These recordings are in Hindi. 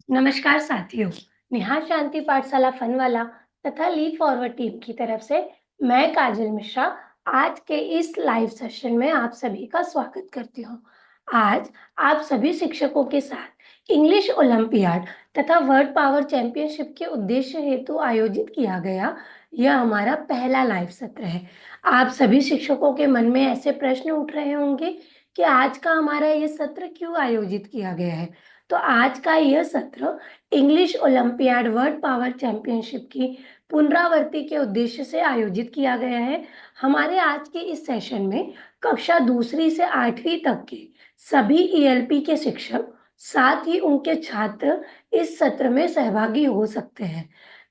नमस्कार साथियों, नेहा शांति पाठशाला फनवाला तथा लीप फॉरवर्ड टीम की तरफ से मैं काजल मिश्रा आज के इस लाइव सेशन में आप सभी का स्वागत करती हूँ। आज आप सभी शिक्षकों के साथ इंग्लिश ओलंपियाड तथा वर्ल्ड पावर चैंपियनशिप के उद्देश्य हेतु आयोजित किया गया यह हमारा पहला लाइव सत्र है। आप सभी शिक्षकों के मन में ऐसे प्रश्न उठ रहे होंगे कि आज का हमारा यह सत्र क्यों आयोजित किया गया है। तो आज का यह सत्र English olympiad world power championship की पुनरावृत्ति के उद्देश्य से आयोजित किया गया है। हमारे आज के इस सेशन में कक्षा दूसरी से आठवीं तक के सभी ईएलपी के शिक्षक साथ ही उनके छात्र इस सत्र में सहभागी हो सकते हैं।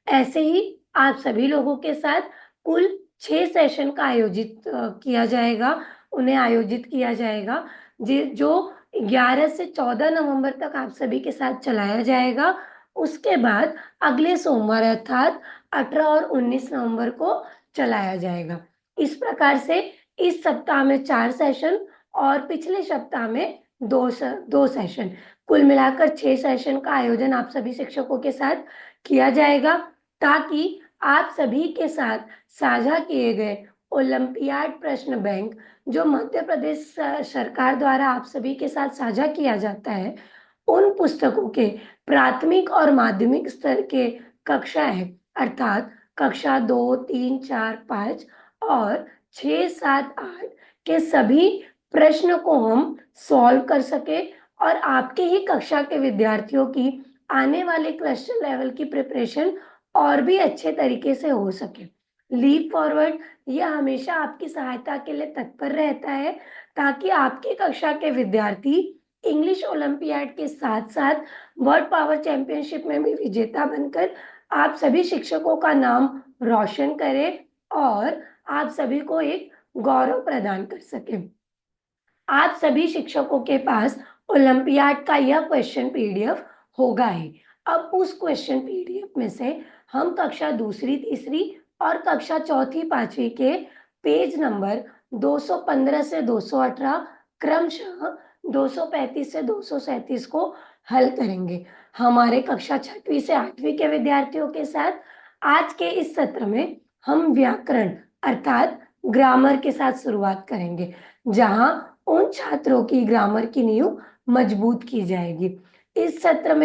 ऐसे ही आप सभी लोगों के साथ कुल 6 सेशन का आयोजित किया जाएगा, उन्हें आयोजित किया जाएगा जो 11 से 14 नवंबर तक आप सभी के साथ चलाया जाएगा। उसके बाद अगले सोमवार अर्थात 18 और 19 नवंबर को चलाया जाएगा। इस प्रकार से इस सप्ताह में 4 सेशन और पिछले सप्ताह में 2 सेशन, कुल मिलाकर 6 सेशन का आयोजन आप सभी शिक्षकों के साथ किया जाएगा ताकि आप सभी के साथ साझा किए गए ओलंपियाड प्रश्न बैंक जो मध्य प्रदेश सरकार द्वारा आप सभी के साथ साझा किया जाता है, उन पुस्तकों के प्राथमिक और माध्यमिक स्तर के कक्षाएं अर्थात कक्षा 2, 3, 4, 5 और 6, 7, 8 के सभी प्रश्न को हम सॉल्व कर सके और आपके ही कक्षा के विद्यार्थियों की आने वाले क्लस्टर लेवल की प्रिपरेशन और भी अच्छे तरीके से हो सके। लीप फॉरवर्ड यह हमेशा आपकी सहायता के लिए तत्पर रहता है ताकि आपकी कक्षा के विद्यार्थी इंग्लिश ओलंपियाड के साथ साथ वर्ल्ड पावर चैंपियनशिप में भी विजेता बनकर आप सभी शिक्षकों का नाम रोशन करें और आप सभी को एक गौरव प्रदान कर सके। आप सभी शिक्षकों के पास ओलंपियाड का यह क्वेश्चन पीडीएफ होगा ही। अब उस क्वेश्चन पीडीएफ में से हम कक्षा दूसरी, तीसरी और कक्षा चौथी, पांचवी के पेज नंबर 215 से 218 क्रमशः 235 से 237 को हल करेंगे। हमारे कक्षा छठवीं से आठवीं के विद्यार्थियों के साथ आज के इस सत्र में हम व्याकरण अर्थात ग्रामर के साथ शुरुआत करेंगे, जहां उन छात्रों की ग्रामर की नींव मजबूत की जाएगी। इस सत्र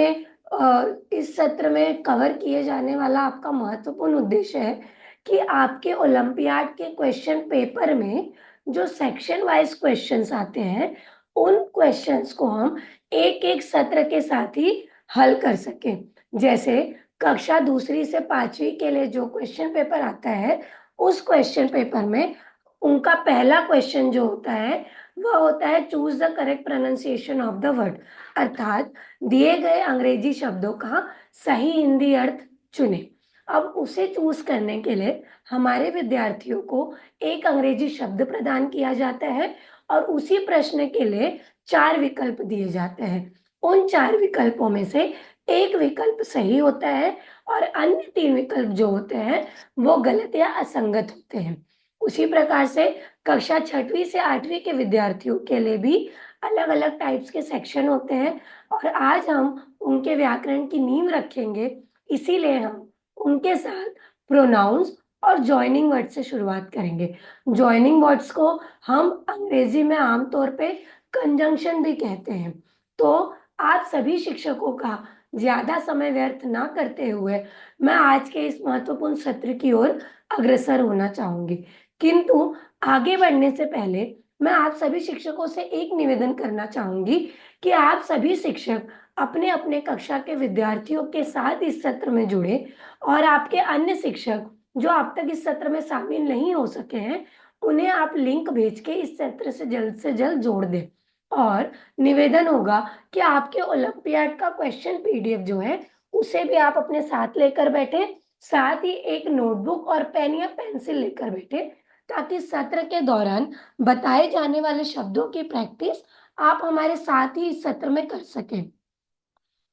में कवर किए जाने वाला आपका महत्वपूर्ण उद्देश्य है कि आपके ओलंपियाड के क्वेश्चन पेपर में जो सेक्शन वाइज क्वेश्चंस आते हैं, उन क्वेश्चंस को हम एक एक सत्र के साथ ही हल कर सकें। जैसे कक्षा दूसरी से पांचवी के लिए जो क्वेश्चन पेपर आता है, उस क्वेश्चन पेपर में उनका पहला क्वेश्चन जो होता है वह होता है choose the correct pronunciation of the word अर्थात दिए गए अंग्रेजी शब्दों का सही हिंदी अर्थ चुने। अब उसे चूज करने के लिए हमारे विद्यार्थियों को एक अंग्रेजी शब्द प्रदान किया जाता है और उसी प्रश्न के लिए 4 विकल्प दिए जाते हैं। उन 4 विकल्पों में से एक विकल्प सही होता है और अन्य 3 विकल्प जो होते हैं वो गलत या असंगत होते हैं। उसी प्रकार से कक्षा छठवीं से आठवीं के विद्यार्थियों के लिए भी अलग अलग टाइप्स के सेक्शन होते हैं और आज हम उनके व्याकरण की नींव रखेंगे, इसीलिए हम उनके साथ प्रोनाउंस और जॉइनिंग वर्ड से शुरुआत करेंगे। जॉइनिंग वर्ड्स को हम अंग्रेजी में आमतौर पे कंजंक्शन भी कहते हैं। तो आप सभी शिक्षकों का ज्यादा समय व्यर्थ ना करते हुए मैं आज के इस महत्वपूर्ण सत्र की ओर अग्रसर होना चाहूंगी, किंतु आगे बढ़ने से पहले मैं आप सभी शिक्षकों से एक निवेदन करना चाहूंगी कि आप सभी शिक्षक अपने अपने कक्षा के विद्यार्थियों के साथ इस सत्र में जुड़े और आपके अन्य शिक्षक जो अब तक इस सत्र में शामिल नहीं हो सके हैं, उन्हें आप लिंक भेज के इस सत्र से जल्द जोड़ दें। और निवेदन होगा कि आपके ओलंपियाड का क्वेश्चन पीडीएफ जो है उसे भी आप अपने साथ लेकर बैठे, साथ ही एक नोटबुक और पेन या पेंसिल लेकर बैठे ताकि सत्र के दौरान बताए जाने वाले शब्दों की प्रैक्टिस आप हमारे साथ ही इस सत्र में कर सकें।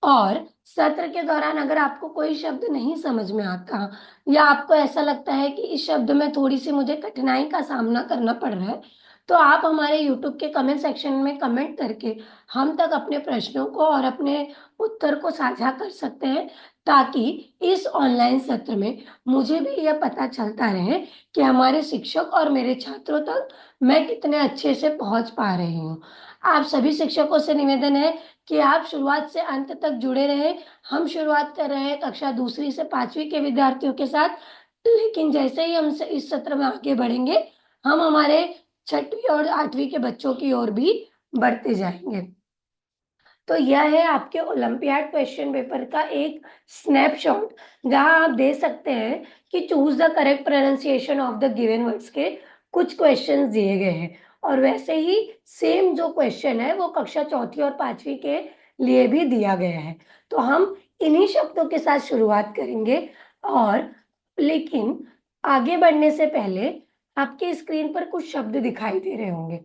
और सत्र के दौरान अगर आपको कोई शब्द नहीं समझ में आता या आपको ऐसा लगता है कि इस शब्द में थोड़ी सी मुझे कठिनाई का सामना करना पड़ रहा है, तो आप हमारे यूट्यूब के कमेंट सेक्शन में कमेंट करके हम तक अपने प्रश्नों को और अपने उत्तर को साझा कर सकते हैं, ताकि इस ऑनलाइन सत्र में मुझे भी यह पता चलता रहे कि हमारे शिक्षक और मेरे छात्रों तक मैं कितने अच्छे से पहुंच पा रही हूँ। आप सभी शिक्षकों से निवेदन है कि आप शुरुआत से अंत तक जुड़े रहें। हम शुरुआत कर रहे हैं कक्षा दूसरी से पांचवी के विद्यार्थियों के साथ, लेकिन जैसे ही हम इस सत्र में आगे बढ़ेंगे, हम हमारे छठवीं और आठवीं के बच्चों की ओर भी बढ़ते जाएंगे। तो यह है आपके ओलंपियाड क्वेश्चन पेपर का एक स्नैपशॉट, जहां आप देख सकते हैं कि choose the correct pronunciation of the given words के कुछ क्वेश्चंस दिए गए हैं, और वैसे ही सेम जो क्वेश्चन है वो कक्षा चौथी और पांचवी के लिए भी दिया गया है। तो हम इन्हीं शब्दों के साथ शुरुआत करेंगे, और लेकिन आगे बढ़ने से पहले आपके स्क्रीन पर कुछ शब्द दिखाई दे रहे होंगे।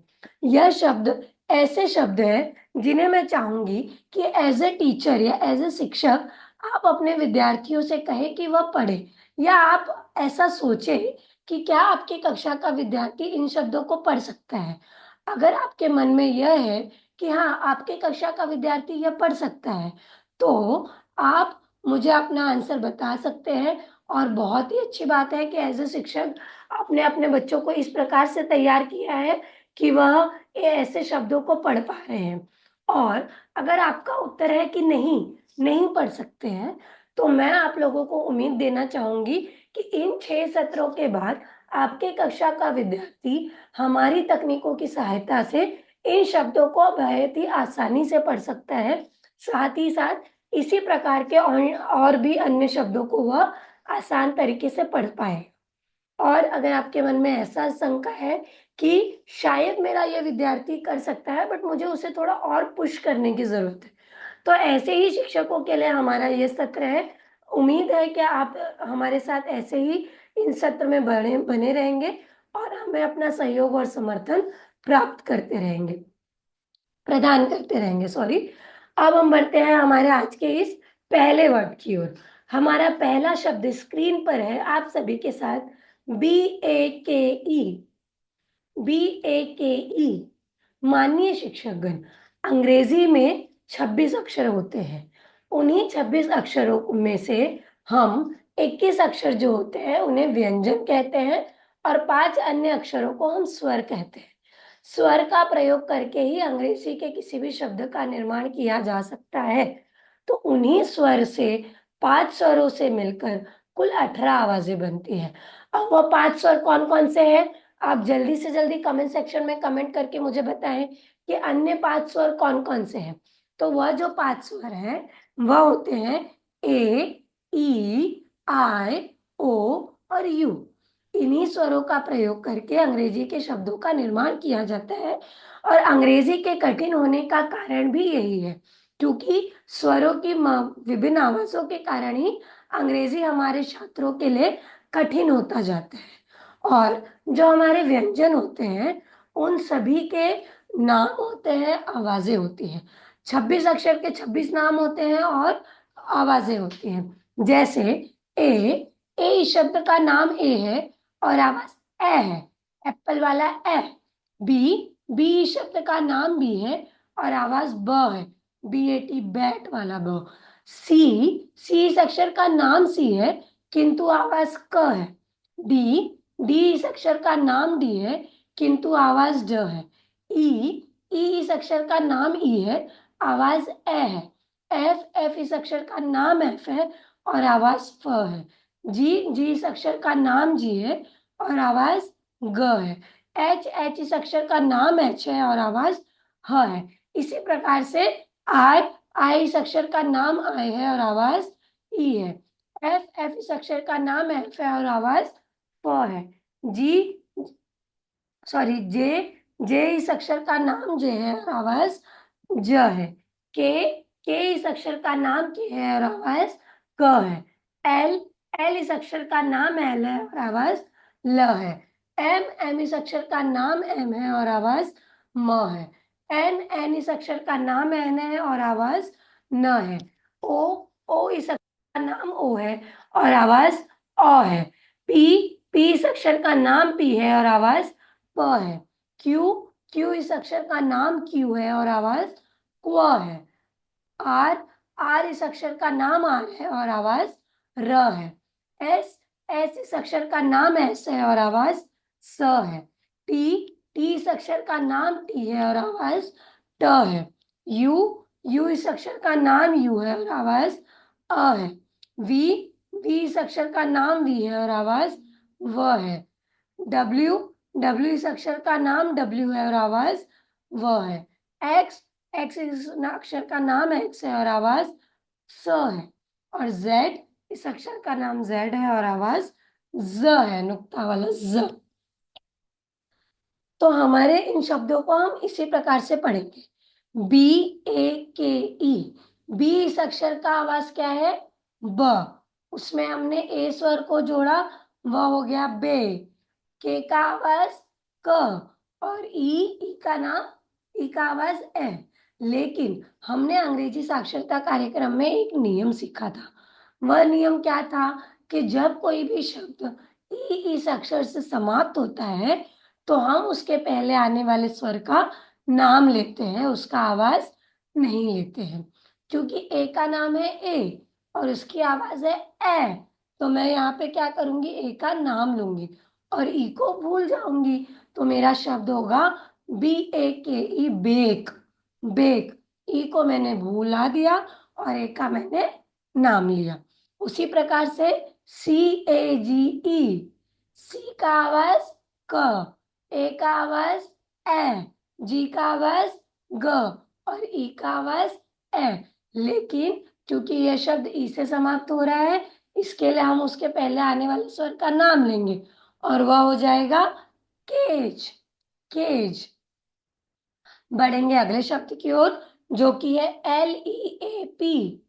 यह शब्द ऐसे शब्द हैं जिन्हें मैं चाहूंगी कि एज ए टीचर या एज ए शिक्षक आप अपने विद्यार्थियों से कहें कि वह पढ़े, या आप ऐसा सोचें कि क्या आपकी कक्षा का विद्यार्थी इन शब्दों को पढ़ सकता है। अगर आपके मन में यह है कि हाँ, आपके कक्षा का विद्यार्थी यह पढ़ सकता है, तो आप मुझे अपना आंसर बता सकते हैं। और बहुत ही अच्छी बात है कि एज ए शिक्षक आपने अपने बच्चों को इस प्रकार से तैयार किया है कि वह ये ऐसे शब्दों को पढ़ पा रहे हैं। और अगर आपका उत्तर है कि नहीं, नहीं पढ़ सकते हैं, तो मैं आप लोगों को उम्मीद देना चाहूंगी कि इन 6 सत्रों के बाद आपके कक्षा का विद्यार्थी हमारी तकनीकों की सहायता से इन शब्दों को बहुत ही आसानी से पढ़ सकता है। साथ ही साथ इसी प्रकार के और भी अन्य शब्दों को वह आसान तरीके से पढ़ पाए। और अगर आपके मन में ऐसा शंका है कि शायद मेरा ये विद्यार्थी कर सकता है, बट मुझे उसे थोड़ा और पुश करने की जरूरत है, तो ऐसे ही शिक्षकों के लिए हमारा ये सत्र है। उम्मीद है कि आप हमारे साथ ऐसे ही इन सत्र में बने रहेंगे और हमें अपना सहयोग और समर्थन प्राप्त करते रहेंगे, प्रदान करते रहेंगे, सॉरी। अब हम बढ़ते हैं हमारे आज के इस पहले वर्ड की ओर। हमारा पहला शब्द स्क्रीन पर है आप सभी के साथ, BAKE। BAKE। माननीय शिक्षकगण, अंग्रेजी में 26 अक्षर होते हैं। उन्हीं 26 अक्षरों में से हम 21 अक्षर जो होते हैं उन्हें व्यंजन कहते हैं, और 5 अन्य अक्षरों को हम स्वर कहते हैं। स्वर का प्रयोग करके ही अंग्रेजी के किसी भी शब्द का निर्माण किया जा सकता है। तो उन्हीं स्वर से 5 स्वरों से मिलकर कुल 18 आवाजें बनती हैं। अब वो 5 स्वर कौन कौन से हैं, आप जल्दी से जल्दी कमेंट सेक्शन में कमेंट करके मुझे बताएं कि अन्य 5 स्वर कौन कौन से हैं। तो वह जो 5 स्वर हैं वह होते हैं ए, ई, आई, ओ और यू। इन्हीं स्वरों का प्रयोग करके अंग्रेजी के शब्दों का निर्माण किया जाता है, और अंग्रेजी के कठिन होने का कारण भी यही है, क्योंकि स्वरों की विभिन्न आवाजों के कारण ही अंग्रेजी हमारे छात्रों के लिए कठिन होता जाता है। और जो हमारे व्यंजन होते हैं उन सभी के नाम होते हैं, आवाजें होती हैं। 26 अक्षर के 26 नाम होते हैं और आवाजें होती हैं। जैसे ए, ए शब्द का नाम ए है और आवाज ए है, एप्पल वाला ए। बी, बी शब्द का नाम बी है और आवाज ब है, BAT बैट वाला ब। सी, सी इस अक्षर का नाम सी है किंतु आवाज क है। डी, डी इस अक्षर का नाम डी है किंतु आवाज ड है। ई, ई इस अक्षर का नाम ई है, आवाज ए है। एफ, एफ इस अक्षर का नाम एफ है और आवाज फ है। जी, जी इस अक्षर का नाम जी है और आवाज ग है। एच, एच इस अक्षर का नाम एच है और आवाज ह है। इसी प्रकार से आई, आई इस अक्षर का नाम आई है और आवाज ई है। एफ, एफ इस अक्षर का नाम एफ है और आवाज फ है। जी, सॉरी, जे, जे इस अक्षर का नाम जे है और आवाज ज है। के इस अक्षर का नाम के है और आवाज क है। एल, एल इस अक्षर का नाम एल है और आवाज ल है। एम, एम इस अक्षर का नाम एम है और आवाज म है। एन, एन इस अक्षर का नाम एन है और आवाज न है। ओ, ओ इस अक्षर का नाम ओ है और आवाज अ है। पी, पी इस अक्षर का नाम पी है और आवाज प है। क्यू, क्यू इस अक्षर का नाम क्यू है और आवाज क्व है। आर, आर इस अक्षर का नाम आर है और आवाज र है। एस, एस इस अक्षर का नाम एस है और आवाज स है। टी, टी इस अक्षर का नाम टी है और आवाज ट है। यू, यू इस अक्षर का नाम यू है और आवाज अ है। वी, वी इस अक्षर का नाम वी है और आवाज व है। डब्ल्यू, डब्ल्यू इस अक्षर का नाम डब्ल्यू है और आवाज व है। एक्स, एक्स इस अक्षर का नाम एक्स है और आवाज स है। और जेड, इस अक्षर का नाम जेड है और आवाज ज है, नुक्ता वाला ज। तो हमारे इन शब्दों को हम इसी प्रकार से पढ़ेंगे। बी ए के ई, बी इस अक्षर का आवाज क्या है? ब, उसमें हमने ए स्वर को जोड़ा, व हो गया बे। के का आवाज क, और ई का नाम, ई का आवाज ए। लेकिन हमने अंग्रेजी साक्षरता कार्यक्रम में एक नियम सीखा था। वह नियम क्या था कि जब कोई भी शब्द ई इस अक्षर से समाप्त होता है तो हम उसके पहले आने वाले स्वर का नाम लेते हैं, उसका आवाज नहीं लेते हैं। क्योंकि ए का नाम है ए और उसकी आवाज है ए, तो मैं यहाँ पे क्या करूंगी? ए का नाम लूंगी और ई को भूल जाऊंगी, तो मेरा शब्द होगा बी ए के ई, बेक। बेक, ई को मैंने भूला दिया और ए का मैंने नाम लिया। उसी प्रकार से सी ए जी ई, सी का आवाज क, ए का आवाज ए, जी का आवाज ग और ई का आवाज ए। लेकिन क्योंकि यह शब्द ई से समाप्त हो रहा है, इसके लिए हम उसके पहले आने वाले स्वर का नाम लेंगे और वह हो जाएगा केज। केज। बढ़ेंगे अगले शब्द की ओर, जो कि है एल ई ए पी।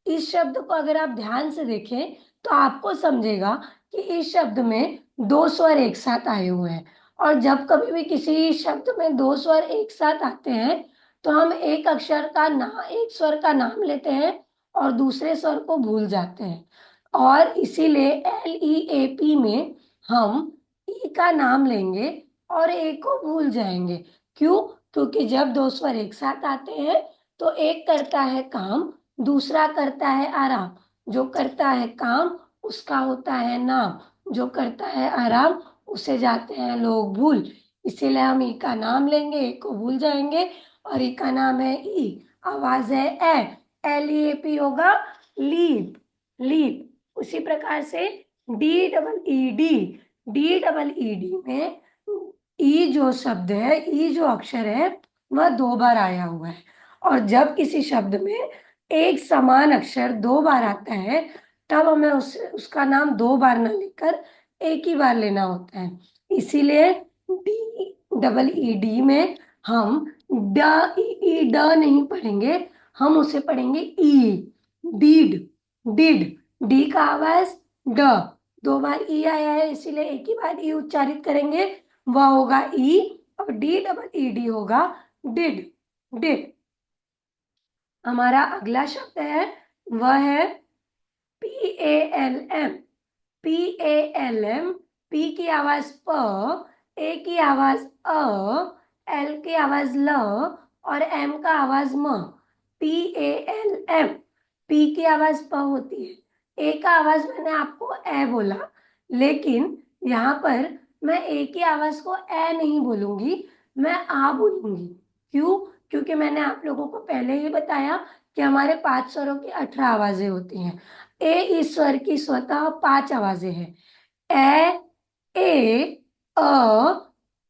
इस शब्द को अगर आप ध्यान से देखें तो आपको समझेगा कि इस शब्द में दो स्वर एक साथ आए हुए हैं। और जब कभी भी किसी शब्द में दो स्वर एक साथ आते हैं तो हम एक अक्षर का नाम, एक स्वर का नाम लेते हैं और दूसरे स्वर को भूल जाते हैं। और इसीलिए एल ई ए पी में हम ई का नाम लेंगे और ए को भूल जाएंगे। क्यों? क्योंकि जब दो स्वर एक साथ आते हैं तो एक करता है काम, दूसरा करता है आराम। जो करता है काम उसका होता है नाम, जो करता है आराम उसे जाते हैं लोग भूल। इसीलिए हम ई का नाम लेंगे, ए को भूल जाएंगे और ई का नाम है ई, आवाज है ए, एल ई ए पी होगा लीप। लीप। उसी प्रकार से D double E D, D double E D में ई जो शब्द है, ई जो अक्षर है वह दो बार आया हुआ है। और जब किसी शब्द में एक समान अक्षर दो बार आता है तब हमें उसका नाम दो बार ना लेकर एक ही बार लेना होता है। इसीलिए डी डबल ई डी में हम ड ई ड नहीं पढ़ेंगे, हम उसे पढ़ेंगे ई, डीड। डिड, डी का आवाज ड, दो बार ई आया है इसीलिए एक ही बार ई उच्चारित करेंगे, वह होगा ई। और डी डबल ई डी होगा डिड। डिड। हमारा अगला शब्द है वह है P A L M. P A L M, P की आवाज प, ए की आवाज अ, एल की आवाज ल और एम का आवाज म। P A L M, P की आवाज प होती है, ए का आवाज मैंने आपको ए बोला, लेकिन यहाँ पर मैं ए की आवाज को ए नहीं बोलूंगी, मैं आ बोलूंगी। क्यों? क्योंकि मैंने आप लोगों को पहले ही बताया कि हमारे 5 स्वरों की 18 आवाजें होती हैं। ए इस स्वर की स्वतः 5 आवाजें हैं, ए अ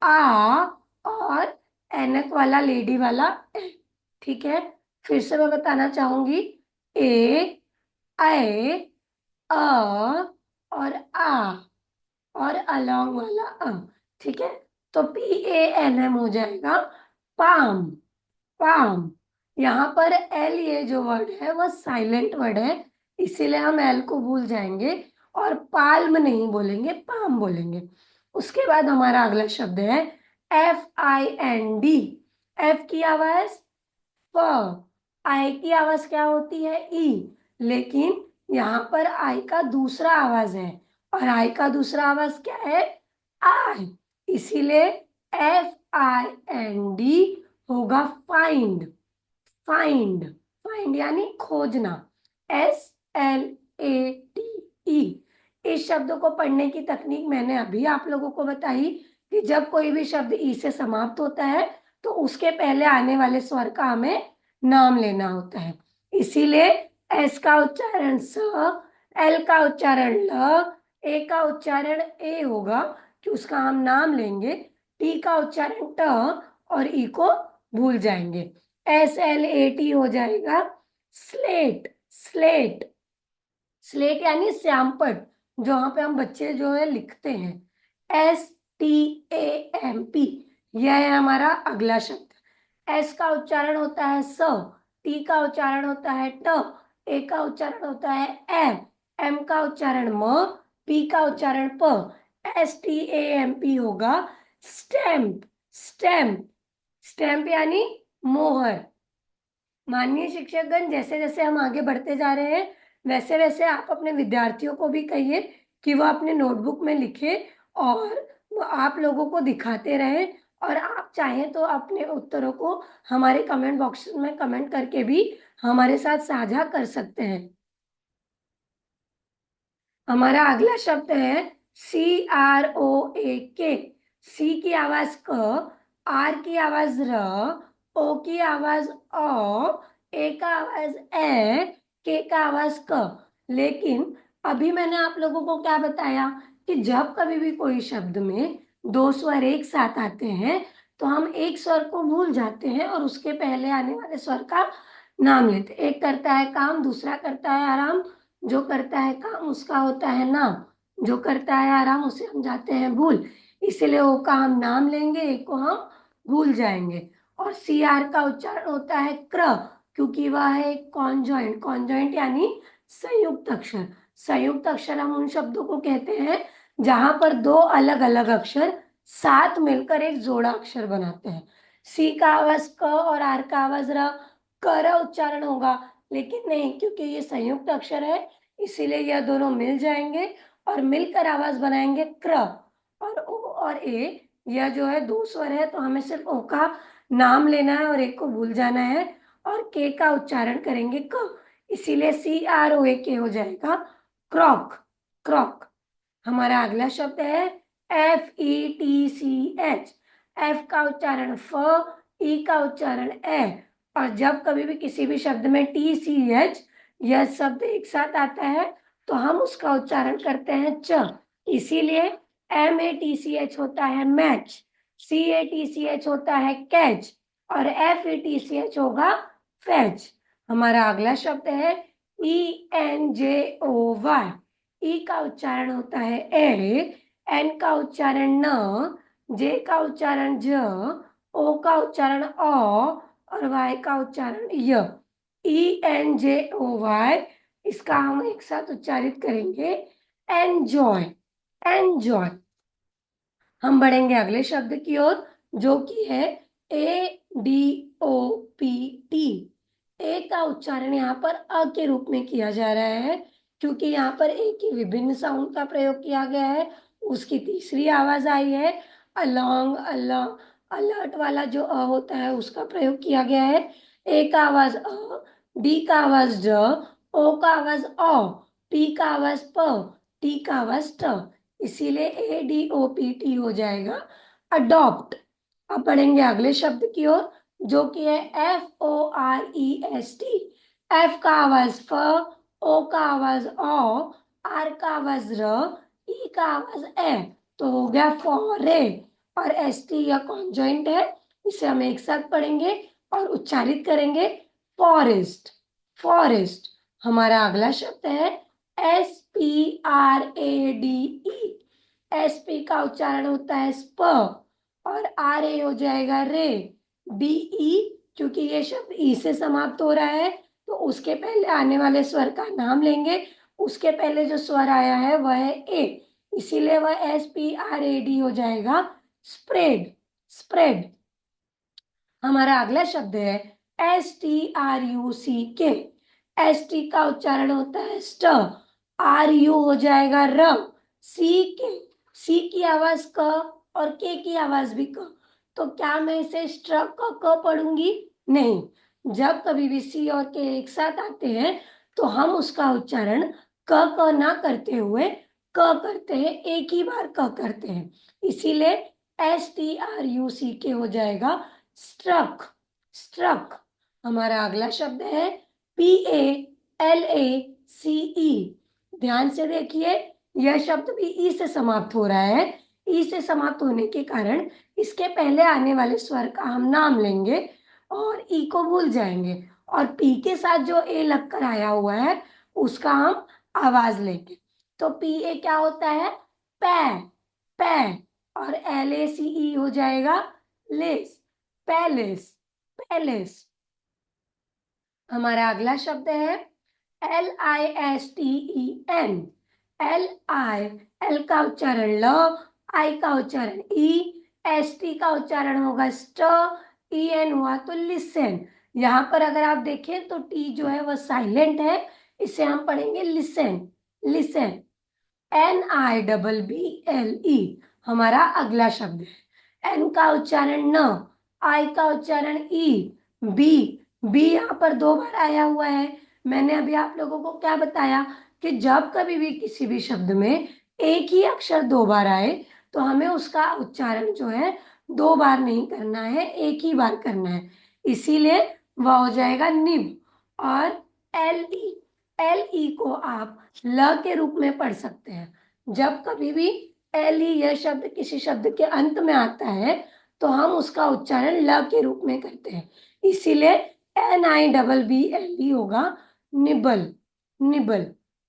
आ और एनक वाला लेडी वाला ए। ठीक है, फिर से मैं बताना चाहूंगी, ए, ए, अ और आ और अलोंग वाला अ। ठीक है, तो पी ए एन एम हो जाएगा पाम। पाम। यहाँ पर एल ये जो वर्ड है वह साइलेंट वर्ड है, इसीलिए हम एल को भूल जाएंगे और पाल्म नहीं बोलेंगे, पाम बोलेंगे। उसके बाद हमारा अगला शब्द है F I N D. F की आवाज फ, आई की आवाज क्या होती है? ई। लेकिन यहाँ पर आई का दूसरा आवाज है और आई का दूसरा आवाज क्या है? आई। इसीलिए FIND होगा फाइंड, फाइंड, फाइंड यानी खोजना। SLATE। इस शब्द को पढ़ने की तकनीक मैंने अभी आप लोगों को बताई कि जब कोई भी शब्द ई से समाप्त होता है तो उसके पहले आने वाले स्वर का हमें नाम लेना होता है। इसीलिए एस का उच्चारण स, एल का उच्चारण ल, ए का उच्चारण ए होगा कि उसका हम नाम लेंगे, टी का उच्चारण ट और ई को भूल जाएंगे। SLAT हो जाएगा स्लेट, स्लेट, स्लेट यानी श्यामपट, जहां पे हम बच्चे जो है लिखते हैं। STAMP, यह है हमारा अगला शब्द। एस का उच्चारण होता है स, टी का उच्चारण होता है ट, ए का उच्चारण होता है ए, एम का उच्चारण म, पी का उच्चारण प। STAMP होगा स्टैम्प, स्टैम्प, स्टैम्प यानी मोहर। माननीय शिक्षकगण, जैसे जैसे हम आगे बढ़ते जा रहे हैं वैसे वैसे आप अपने विद्यार्थियों को भी कहिए कि वो अपने नोटबुक में लिखे और वो आप लोगों को दिखाते रहे, और आप चाहें तो अपने उत्तरों को हमारे कमेंट बॉक्स में कमेंट करके भी हमारे साथ साझा कर सकते हैं। हमारा अगला शब्द है CROAK। सी की आवाज क, आर की आवाज र, ओ की आवाज ओ, ए का आवाज ए, के का आवाज क। लेकिन अभी मैंने आप लोगों को क्या बताया कि जब कभी भी कोई शब्द में दो स्वर एक साथ आते हैं तो हम एक स्वर को भूल जाते हैं और उसके पहले आने वाले स्वर का नाम लेते हैं। एक करता है काम, दूसरा करता है आराम। जो करता है काम उसका होता है नाम, जो करता है आराम उसे हम जाते हैं भूल। इसीलिए ओ का हम नाम लेंगे, एक को हम भूल जाएंगे। और CR का उच्चारण होता है क्र, क्योंकि वह है कॉन्जॉइंट, कॉन्जॉइंट यानी संयुक्त अक्षर। संयुक्त अक्षर हम उन शब्दों को कहते हैं जहां पर दो अलग अलग अक्षर साथ मिलकर एक जोड़ा अक्षर बनाते हैं। सी का आवाज क और आर का आवाज र, कर उच्चारण होगा, लेकिन नहीं, क्योंकि ये संयुक्त अक्षर है इसीलिए यह दोनों मिल जाएंगे और मिलकर आवाज बनाएंगे क्र। और ओ और ए, यह जो है दो स्वर है तो हमें सिर्फ ओ का नाम लेना है और ए को भूल जाना है, और के का उच्चारण करेंगे क। इसीलिए CROAK हो जाएगा क्रॉक, क्रॉक। हमारा अगला शब्द है FETCH। एफ का उच्चारण फ, ई का उच्चारण ए, और जब कभी भी किसी भी शब्द में TCH यह शब्द एक साथ आता है तो हम उसका उच्चारण करते हैं च। इसीलिए MATCH होता है मैच, CATCH होता है कैच, और FETCH होगा फैच। हमारा अगला शब्द है ENJOY। ई का उच्चारण होता है ए, एन का उच्चारण न, जे का उच्चारण ज, ओ का उच्चारण ओ, और वाई का उच्चारण य। ENJOY, इसका हम एक साथ उच्चारित करेंगे एंजॉय, एंजॉय। हम बढ़ेंगे अगले शब्द की ओर जो कि है ADOPT। ए का उच्चारण यहाँ पर अ के रूप में किया जा रहा है क्योंकि यहाँ पर ए की विभिन्न साउंड का प्रयोग किया गया है। उसकी तीसरी आवाज आई है अलोंग, अलोंग, अलर्ट वाला जो अ होता है उसका प्रयोग किया गया है। ए का आवाज अ, डी का आवाज ड, ओ का आवाज ओ, पी का आवाज प, टी का आवाज ट। इसीलिए ADOPT हो जाएगा अडॉप्ट। अब बढ़ेंगे अगले शब्द की ओर जो कि है FOREST। एफ का आवाज फ, ओ का आवाज ओ, आर का आवाज र, ई का आवाज ए, तो हो गया फॉरे। और ST या कॉन्जॉइंट है, इसे हम एक साथ पढ़ेंगे और उच्चारित करेंगे फॉरेस्ट, फॉरेस्ट। हमारा अगला शब्द है SPRADE। SP का उच्चारण होता है स्प, और RA हो जाएगा रे। DE, क्योंकि ये शब्द ई से समाप्त हो रहा है तो उसके पहले आने वाले स्वर का नाम लेंगे। उसके पहले जो स्वर आया है वह है ए, इसीलिए वह SPRAD हो जाएगा स्प्रेड, स्प्रेड। हमारा अगला शब्द है STRUCK। ST का उच्चारण होता है स्ट, RU हो जाएगा र, सी के, सी की आवाज क और के की आवाज भी क। तो क्या मैं इसे स्ट्रक का क पढ़ूंगी? नहीं। जब कभी भी सी और के एक साथ आते हैं तो हम उसका उच्चारण क ना करते हुए क करते हैं, एक ही बार क करते हैं। इसीलिए STRUCK हो जाएगा स्ट्रक। स्ट्रक। हमारा अगला शब्द है PALACE। ध्यान से देखिए, यह शब्द भी ई से समाप्त हो रहा है। ई से समाप्त होने के कारण इसके पहले आने वाले स्वर का हम नाम लेंगे और ई को भूल जाएंगे, और पी के साथ जो ए लगकर आया हुआ है उसका हम आवाज लेंगे। तो पी ए क्या होता है? पै। पै। और LACE हो जाएगा लेस। पैलेस। पैलेस। हमारा अगला शब्द है LISTEN। एल का उच्चारण ल, आई का उच्चारण ई, ST का उच्चारण होगा स्ट, EN हुआ तो लिसन। यहाँ पर अगर आप देखें तो टी जो है वह साइलेंट है, इसे हम पढ़ेंगे लिसन। लिसन। NIBBLE हमारा अगला शब्द है। एन का उच्चारण न, आई का उच्चारण ई, बी। बी यहाँ पर 2 बार आया हुआ है। मैंने अभी आप लोगों को क्या बताया कि जब कभी भी किसी भी शब्द में एक ही अक्षर 2 बार आए तो हमें उसका उच्चारण जो है 2 बार नहीं करना है, एक ही बार करना है। इसीलिए वह हो जाएगा निब। और एल ई। एल ई को आप ल के रूप में पढ़ सकते हैं। जब कभी भी एल ई यह शब्द किसी शब्द के अंत में आता है तो हम उसका उच्चारण ल के रूप में करते हैं। इसीलिए NIBBLE होगा निबल। निबल।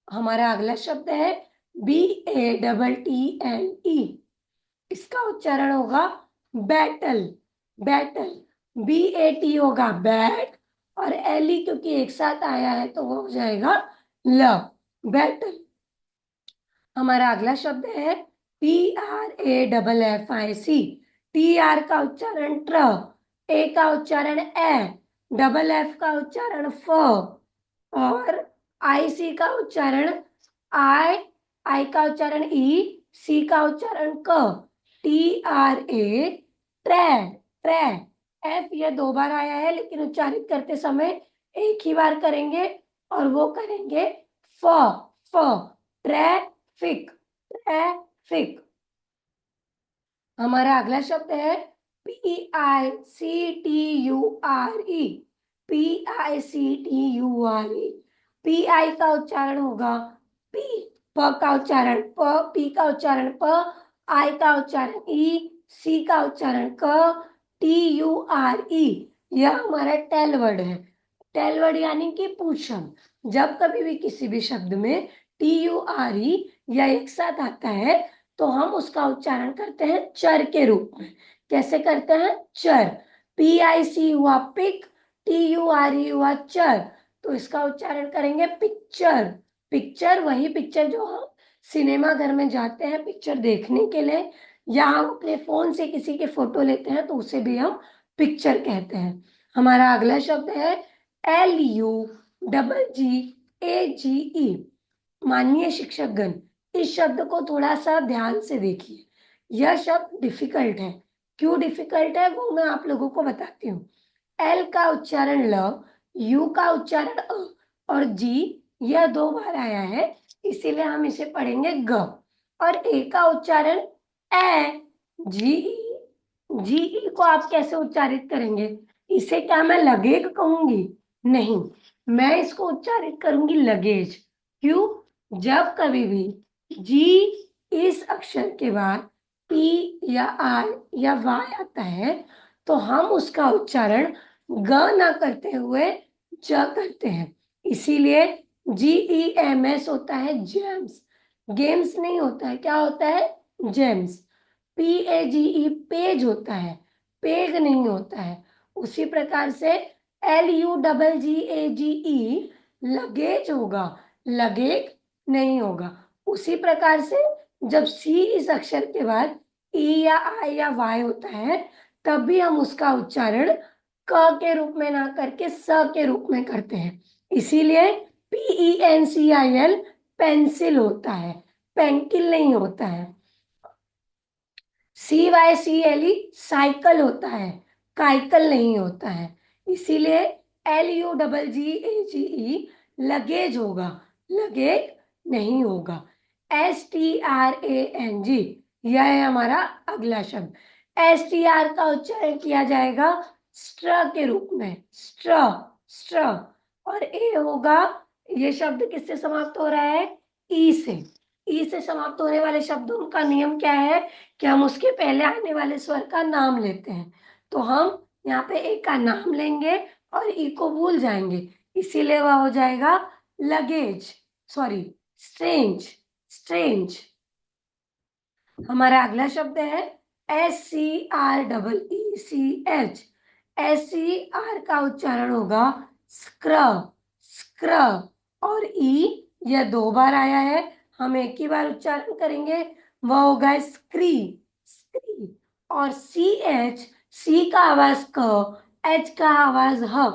हमारा अगला शब्द है BATTLE। इसका उच्चारण होगा बैटल। बैटल। BAT होगा बैट, और LE क्योंकि एक साथ आया है तो वो हो जाएगा ल। बैटल। हमारा अगला शब्द है TRAFFIC। TR का उच्चारण ट्र, ए का उच्चारण ए, डबल एफ का उच्चारण फ, और IC का उच्चारण आई, आई का उच्चारण ई, सी का उच्चारण क। TRA try. ट्रै। एफ यह 2 बार आया है लेकिन उच्चारित करते समय एक ही बार करेंगे, और वो करेंगे फ। फ। ट्रैफिक। ट्रैफिक। हमारा अगला शब्द है PICTURE। PICTURE। पी आई का उच्चारण होगा पी, प का उच्चारण प, पी का उच्चारण प, आई का उच्चारण ई, सी का उच्चारण क, TURE। यह हमारा टेल वर्ड है। टेल वर्ड यानी कि पूषण। जब कभी भी किसी भी शब्द में TURE या एक साथ आता है तो हम उसका उच्चारण करते हैं चर के रूप में। कैसे करते हैं? चर। PIC हुआ पिक, TURE हुआ चर, तो इसका उच्चारण करेंगे पिक्चर। पिक्चर। वही पिक्चर जो हम सिनेमा घर में जाते हैं पिक्चर देखने के लिए, या हम अपने फोन से किसी के फोटो लेते हैं तो उसे भी हम पिक्चर कहते हैं। हमारा अगला शब्द है LUGGAGE। माननीय शिक्षकगण, इस शब्द को थोड़ा सा ध्यान से देखिए। यह शब्द डिफिकल्ट है। क्यों डिफिकल्ट है वो मैं आप लोगों को बताती हूँ। एल का उच्चारण ल, यू का उच्चारण अ, और जी यह 2 बार आया है, इसीलिए हम इसे पढ़ेंगे ग। और ए का उच्चारण ए। जी। जी को आप कैसे उच्चारित करेंगे? इसे क्या मैं लगेज कहूंगी? नहीं, मैं इसको उच्चारित करूंगी लगेज। क्यों? जब कभी भी जी इस अक्षर के बाद पी या आई या वाई आता है तो हम उसका उच्चारण ग ना करते हुए ज करते हैं। इसीलिए GEMS होता है जेम्स। गेम्स नहीं होता है, क्या होता है? जेम्स। PAGE पेज होता है, पेग नहीं होता है। उसी प्रकार से LUGGAGE लगेज होगा, लगेज नहीं होगा। उसी प्रकार से जब सी इस अक्षर के बाद ई या आई या वाई होता है तब भी हम उसका उच्चारण क के रूप में ना करके स के रूप में करते हैं। इसीलिए PENCIL पेंसिल होता है, पेंकिल नहीं होता है। CYCLE साइकिल होता है, काइकल नहीं होता है, इसीलिए LUGGAGE लगेज होगा, लगेज नहीं होगा। STRANG यह है हमारा अगला शब्द। STR का उच्चारण किया जाएगा स्ट्र के रूप में, स्ट्र, स्ट्र। और ए होगा, ये शब्द किससे समाप्त हो रहा है? ई से। ई से समाप्त होने वाले शब्दों का नियम क्या है कि हम उसके पहले आने वाले स्वर का नाम लेते हैं। तो हम यहाँ पे ए का नाम लेंगे और ई को भूल जाएंगे, इसीलिए वह हो जाएगा लगेज, सॉरी स्ट्रेंज, स्ट्रेंज। हमारा अगला शब्द है SCREECH। SCR का उच्चारण होगा स्क्र, स्क्र। और ई यह 2 बार आया है, हम एक ही बार उच्चारण करेंगे, वह होगा स्क्री, स्क्री। और CH, सी का आवाज क, एच का आवाज ह।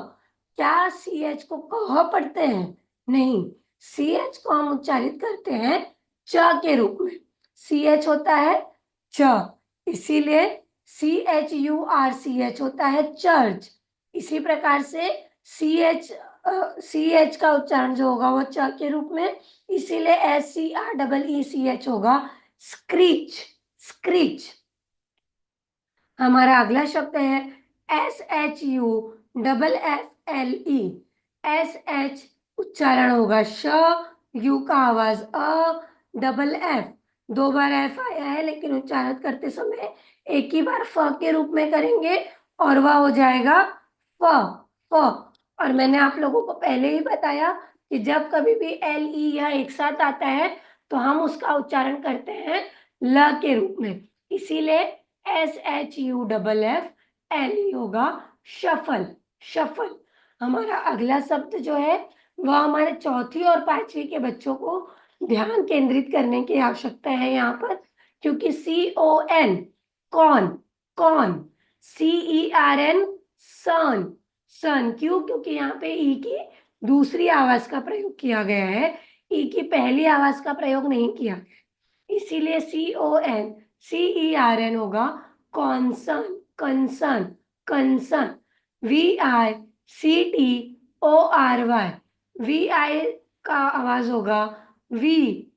क्या CH को कह पढ़ते हैं? नहीं, CH को हम उच्चारित करते हैं च के रूप में। CH होता है च, इसीलिए CHURCH होता है चर्च। इसी प्रकार से CH का उच्चारण जो होगा वो च के रूप में, इसीलिए SCREECH होगा स्क्रीच, स्क्रीच। हमारा अगला शब्द है SHUFFLE। SH उच्चारण होगा श, यू का आवाज अ, डबल एफ। 2 बार एफ आया है, लेकिन उच्चारण करते समय एक ही बार फ के रूप में करेंगे और वह हो जाएगा फ, फ। और मैंने आप लोगों को पहले ही बताया कि जब कभी भी LE या एक साथ आता है तो हम उसका उच्चारण करते हैं ल के रूप में, इसीलिए SHUFFLE होगा शफल, शफल। हमारा अगला शब्द जो है वह हमारे चौथी और पांचवी के बच्चों को ध्यान केंद्रित करने की आवश्यकता है यहाँ पर, क्योंकि CON, कौन, कौन। CERN, सन, सन। क्यों? क्योंकि यहाँ पे ई की दूसरी आवाज का प्रयोग किया गया है, ई की पहली आवाज का प्रयोग नहीं किया गया, इसीलिए CONCERN होगा कॉन्सन, कंसन, कंसन। VICTORY, VI का आवाज होगा वी,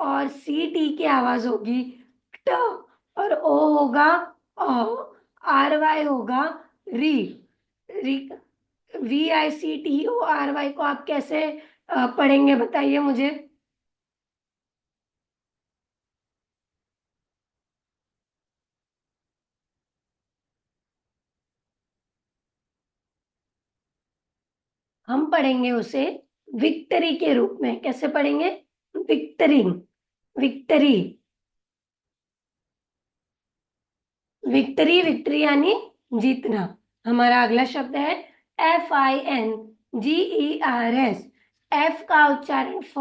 और CT की आवाज होगी ट, और O होगा ओ, RY होगा री, री। VICTORY को आप कैसे पढ़ेंगे बताइए मुझे। हम पढ़ेंगे उसे विक्टरी के रूप में। कैसे पढ़ेंगे? विक्टरी, विक्टरी, विक्टरी, विक्टरी यानी जीतना। हमारा अगला शब्द है FINGERS। एफ का उच्चारण फ,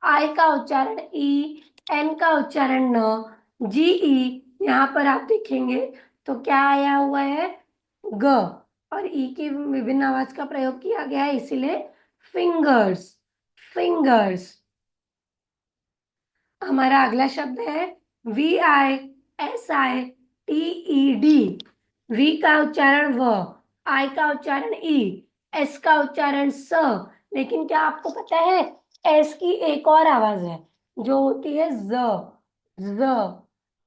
आई का उच्चारण ई, एन का उच्चारण न, GE यहाँ पर आप देखेंगे तो क्या आया हुआ है? ग। और ई की विभिन्न आवाज का प्रयोग किया गया है, इसीलिए फिंगर्स, फिंगर्स। हमारा अगला शब्द है VISITED। वी का उच्चारण व, आई का उच्चारण ई, एस का उच्चारण स। लेकिन क्या आपको पता है एस की एक और आवाज है जो होती है ज, ज।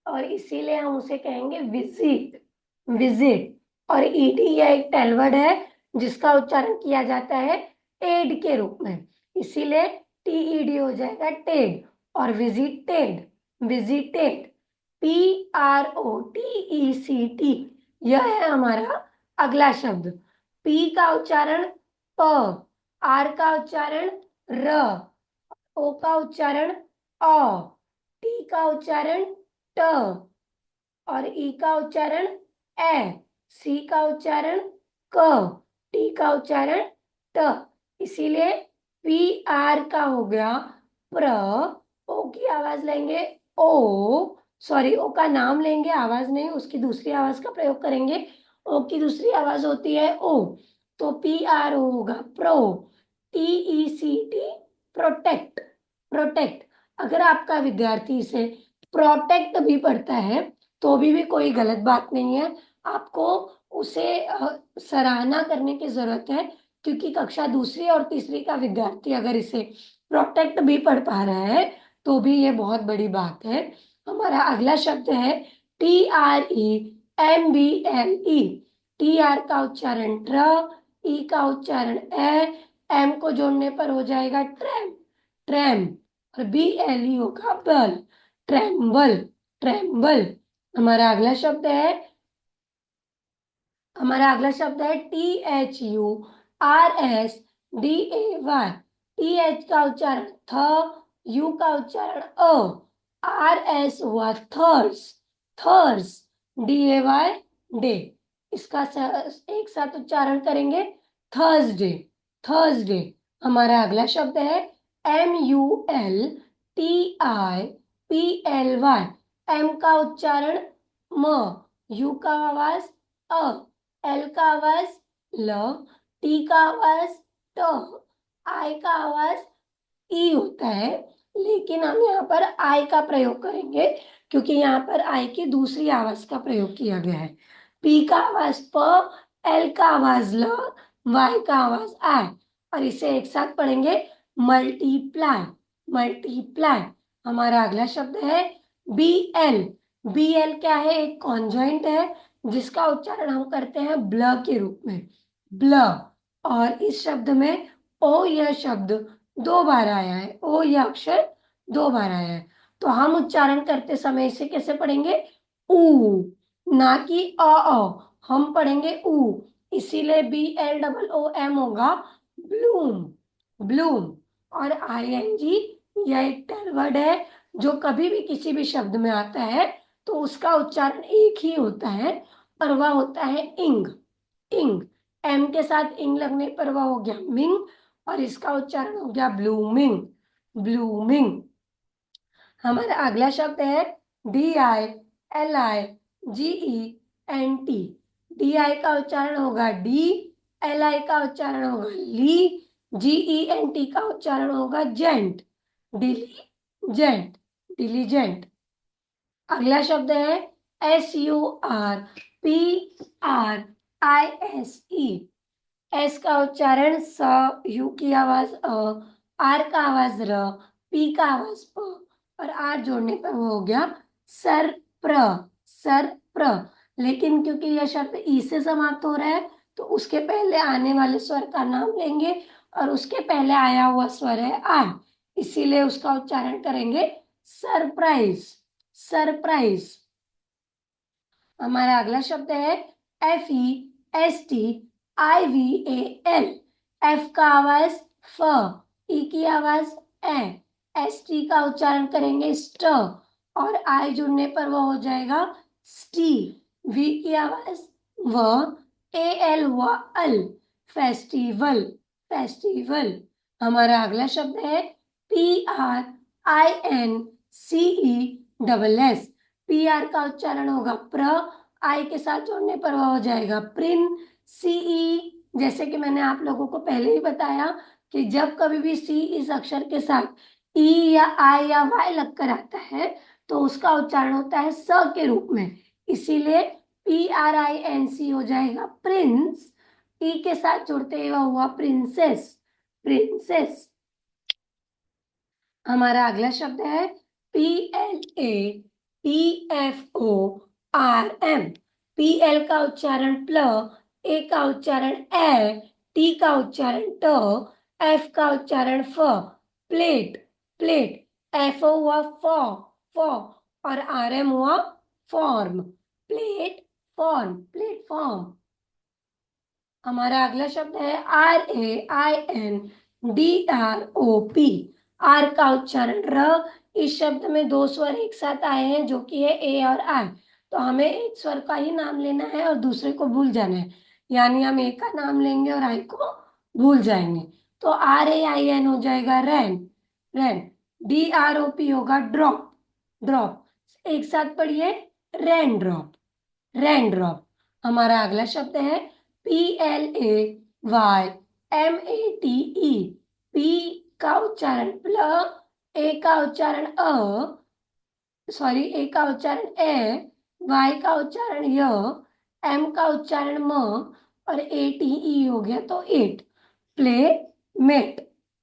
और इसीलिए हम उसे कहेंगे विजिट, विजिट। और ईडी यह एक टेलवर्ड है जिसका उच्चारण किया जाता है एड के रूप में, इसीलिए TED हो जाएगा टेड। और विजिटेड, विजिटेड, PROTECT। यह है हमारा अगला शब्द। पी का उच्चारण प, आर का उच्चारण र, ओ का उच्चारण अ, टी का उच्चारण ट, और ई का उच्चारण ए, सी का उच्चारण क, टी का उच्चारण ट। इसीलिए PR का हो गया प्र, ओ की आवाज लेंगे ओ, सॉरी ओ का नाम लेंगे, आवाज नहीं, उसकी दूसरी आवाज का प्रयोग करेंगे। ओ की दूसरी आवाज होती है ओ, तो PRO होगा प्रो। TECT protect, protect. अगर आपका विद्यार्थी इसे प्रोटेक्ट भी पढ़ता है तो भी कोई गलत बात नहीं है। आपको उसे सराहना करने की जरूरत है, क्योंकि कक्षा दूसरी और तीसरी का विद्यार्थी अगर इसे प्रोटेक्ट भी पढ़ पा रहा है तो भी ये बहुत बड़ी बात है। हमारा अगला शब्द है TREMBLE। टी आर का उच्चारण ट्र, ई का उच्चारण एम को जोड़ने पर हो जाएगा ट्रैम, ट्रैम। और BLE होगा बल, ट्रैम्बल, ट्रैम्बल। हमारा अगला शब्द है THURSDAY। TH का उच्चारण थ, यू का उच्चारण RS हुआ थर्स, थर्स। DAY day. इसका एक साथ उच्चारण करेंगे थर्सडे, थर्सडे। हमारा अगला शब्द है MULTIPLY। एम का उच्चारण म, यू का आवाज अ, एल का आवाज ल, टी का आवाज ट, आई का आवाज ई होता है। लेकिन हम यहाँ पर आई का प्रयोग करेंगे, क्योंकि यहाँ पर आई की दूसरी आवाज का प्रयोग किया गया है। पी का आवाज प, एल का आवाज ल, वाई का आवाज आई। और इसे एक साथ पढ़ेंगे मल्टीप्लाई, मल्टीप्लाई। हमारा अगला शब्द है BL। BL क्या है? एक कॉन्जॉइंट है जिसका उच्चारण हम करते हैं ब्ल के रूप में, ब्ल। और इस शब्द में ओ यह शब्द दो बार आया है, ओ यह अक्षर दो बार आया है। तो हम उच्चारण करते समय इसे कैसे पढ़ेंगे? ऊ, ना कि हम पढ़ेंगे ऊ। इसीलिए BLOOM होगा ब्लूम, ब्लूम। और ING यह एक टेल वर्ड है जो कभी भी किसी भी शब्द में आता है तो उसका उच्चारण एक ही होता है, और वह होता है इंग, इंग। एम के साथ इंग लगने पर वह हो गया मिंग, और इसका उच्चारण हो गया ब्लूमिंग, ब्लूमिंग। हमारा अगला शब्द है DILIGENT। DI का उच्चारण होगा डी, LI का उच्चारण होगा ली, GENT का उच्चारण होगा जेंट, डिलीजेंट, डिलीजेंट। अगला शब्द है SURPRISE। एस का उच्चारण स, यू की आवाज आर का आवाज र, पी का आवाज प, और आर जोड़ने पर वो हो गया सर प्र, सर प्र। लेकिन क्योंकि यह शब्द ई से समाप्त हो रहा है तो उसके पहले आने वाले स्वर का नाम लेंगे, और उसके पहले आया हुआ स्वर है आर, इसीलिए उसका उच्चारण करेंगे सरप्राइज, सरप्राइज। हमारा अगला शब्द है FESTIVAL। एफ का आवाज फ, ई की आवाज ए, ST का उच्चारण करेंगे स्ट, और आई जुड़ने पर वो हो जाएगा स्टी। वी की आवाज व, AL हुआ अल, फेस्टिवल, फेस्टिवल। हमारा अगला शब्द है PRINCESS। PR का उच्चारण होगा प्र, आई के साथ जोड़ने पर वह हो जाएगा प्रिन, CE। जैसे कि मैंने आप लोगों को पहले ही बताया कि जब कभी भी सी इस अक्षर के साथ ई या आई या वाई लगकर आता है तो उसका उच्चारण होता है स के रूप में, इसीलिए PRINC हो जाएगा प्रिंस। ई के साथ जुड़ते हुआ हुआ प्रिंसेस, प्रिंसेस। हमारा अगला शब्द है PLATFORM। PL का उच्चारण प्ल, ए का उच्चारण ए, टी का उच्चारण ट, एफ का उच्चारण फ, प्लेट, प्लेट। FO हुआ फॉ, फॉ, और RM हुआ फॉर्म, प्लेट फॉर्म, प्लेटफॉर्म। हमारा अगला शब्द है RAINDROP। आर का उच्चारण र। इस शब्द में दो स्वर एक साथ आए हैं जो कि है ए और आई, तो हमें एक स्वर का ही नाम लेना है और दूसरे को भूल जाना है, यानी हम ए का नाम लेंगे और आई को भूल जाएंगे। तो RAIN हो जाएगा रैन, रैन। DROP होगा ड्रॉप, ड्रॉप। एक साथ पढ़िए रैन ड्रॉप, रैन ड्रॉप। हमारा अगला शब्द है PLAYMATE। पी का उच्चारण प्ल, ए का उच्चारण ए का उच्चारण ए, वाई का उच्चारण य, एम का उच्चारण म, और ए टी ई हो गया तो at. Play mate,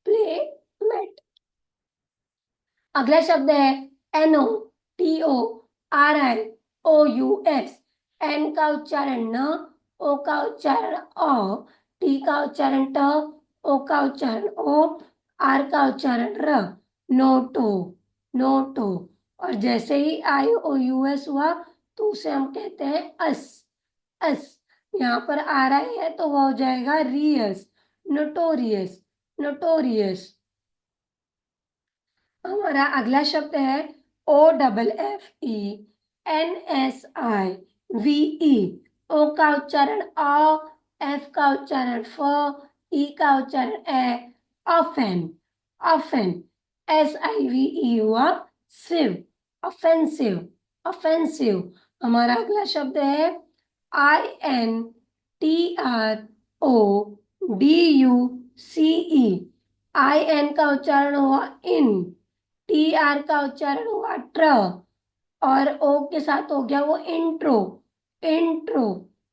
play mate. अगला शब्द है N O T O R I O U S. N का उच्चारण न, ओ का उच्चारण अ, टी का उच्चारण ट, ओ का उच्चारण ओ, आर का उच्चारण र। Noto, Noto. और जैसे ही आई ओ यू एस हुआ तो उसे हम कहते हैं अस, अस। यहाँ पर आ रहा है तो वह हो जाएगा रियस, नोटोरियस, नोटोरियस। हमारा अगला शब्द है O double F E N S I V E. O का उच्चारण अ, एफ का उच्चारण फ, ई का उच्चारण ए, ऑफेन, ऑफेन। एस आई वी ई हुआ सिव, ऑफेंसिव, ऑफेंसिव। हमारा अगला शब्द है I N T R O D U C E. I N का उच्चारण हुआ इन, टी आर का उच्चारण हुआ ट्र, और ओ के साथ हो गया वो intro, intro.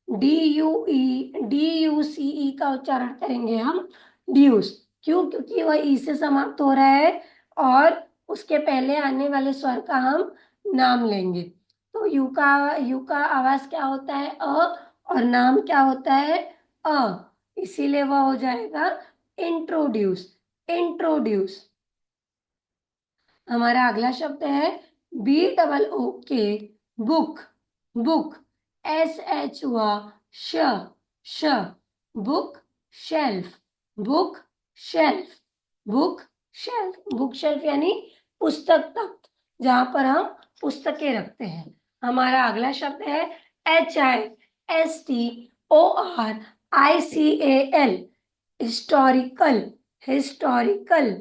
D U E, D U C E का उच्चारण करेंगे हम ड्यूस। क्यों? क्योंकि वह ई से समाप्त हो रहा है और उसके पहले आने वाले स्वर का हम नाम लेंगे। तो यू का आवाज क्या होता है? अ, और नाम क्या होता है? अ। इसीलिए वह हो जाएगा इंट्रोड्यूस, इंट्रोड्यूस। हमारा अगला शब्द है बी डबल ओ के, बुक, बुक। एस एच हुआ श, श। Book shelf, book shelf, book shelf. Book shelf यानी पुस्तक तख्त, जहां पर हम पुस्तकें रखते हैं। हमारा अगला शब्द है H I S T O R I C A L, historical, historical.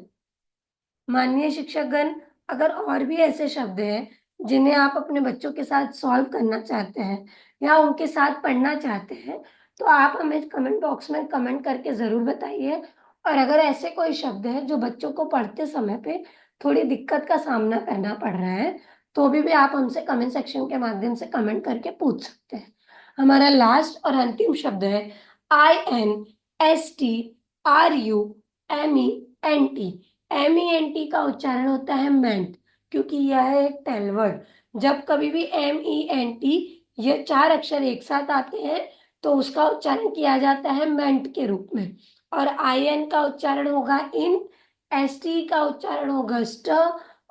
माननीय शिक्षकगण, अगर और भी ऐसे शब्द हैं जिन्हें आप अपने बच्चों के साथ सॉल्व करना चाहते हैं या उनके साथ पढ़ना चाहते हैं तो आप हमें कमेंट बॉक्स में कमेंट करके जरूर बताइए। और अगर ऐसे कोई शब्द है जो बच्चों को पढ़ते समय पे थोड़ी दिक्कत का सामना करना पड़ रहा है तो भी आप हमसे कमेंट सेक्शन के माध्यम से कमेंट करके पूछ सकते हैं। हमारा लास्ट और अंतिम शब्द है I N S T R U M E N T. M E N T का उच्चारण होता है मेंट, क्योंकि यह है एक टेल वर्ड। जब कभी भी एम ई एन टी ये चार अक्षर एक साथ आते हैं तो उसका उच्चारण किया जाता है मेंट के रूप में। और आई एन का उच्चारण होगा इन, एस टी का उच्चारण होगा स्ट,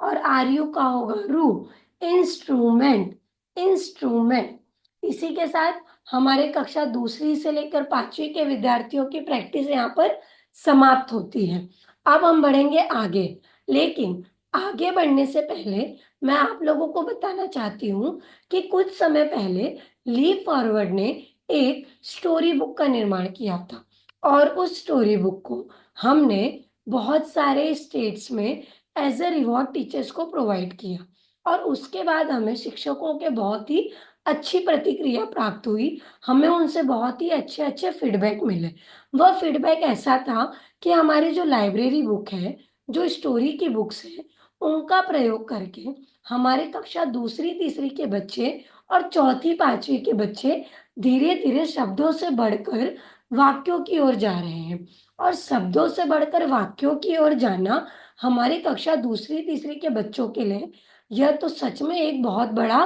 और आर यू का होगा रू। Instrument, instrument. इसी के साथ हमारे कक्षा दूसरी से लेकर पांचवी के विद्यार्थियों की प्रैक्टिस यहाँ पर समाप्त होती है। अब हम बढ़ेंगे आगे, लेकिन आगे बढ़ने से पहले मैं आप लोगों को बताना चाहती हूँ कि कुछ समय पहले लीप फॉरवर्ड ने एक स्टोरी बुक का निर्माण किया था और उस स्टोरी बुक को हमने बहुत सारे स्टेट्स में एज ए रिवॉर्ड टीचर्स को प्रोवाइड किया और उसके बाद हमें शिक्षकों के बहुत ही अच्छी प्रतिक्रिया प्राप्त हुई। हमें उनसे बहुत ही अच्छे अच्छे फीडबैक मिले। वह फीडबैक ऐसा था कि हमारी जो लाइब्रेरी बुक है, जो स्टोरी की बुक्स है, उनका प्रयोग करके हमारे कक्षा दूसरी तीसरी के बच्चे और चौथी पांचवी के बच्चे धीरे धीरे शब्दों से बढ़कर वाक्यों की ओर जा रहे हैं। और शब्दों से बढ़कर वाक्यों की ओर जाना हमारी कक्षा दूसरी तीसरी के बच्चों के लिए यह तो सच में एक बहुत बड़ा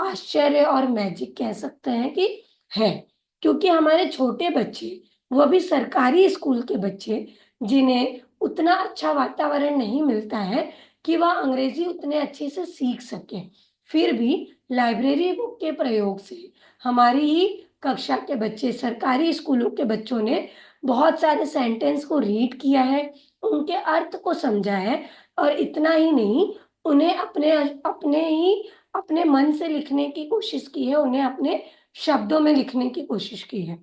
आश्चर्य और मैजिक कह सकते हैं कि है। क्योंकि हमारे छोटे बच्चे, वह भी सरकारी स्कूल के बच्चे, जिन्हें उतना अच्छा वातावरण नहीं मिलता है कि वह अंग्रेजी उतने अच्छे से सीख सके, फिर भी लाइब्रेरी बुक के प्रयोग से हमारी ही कक्षा के बच्चे, सरकारी स्कूलों के बच्चों ने बहुत सारे सेंटेंस को रीड किया है, उनके अर्थ को समझा है, और इतना ही नहीं, उन्हें अपने अपने ही अपने मन से लिखने की कोशिश की है, उन्हें अपने शब्दों में लिखने की कोशिश की है।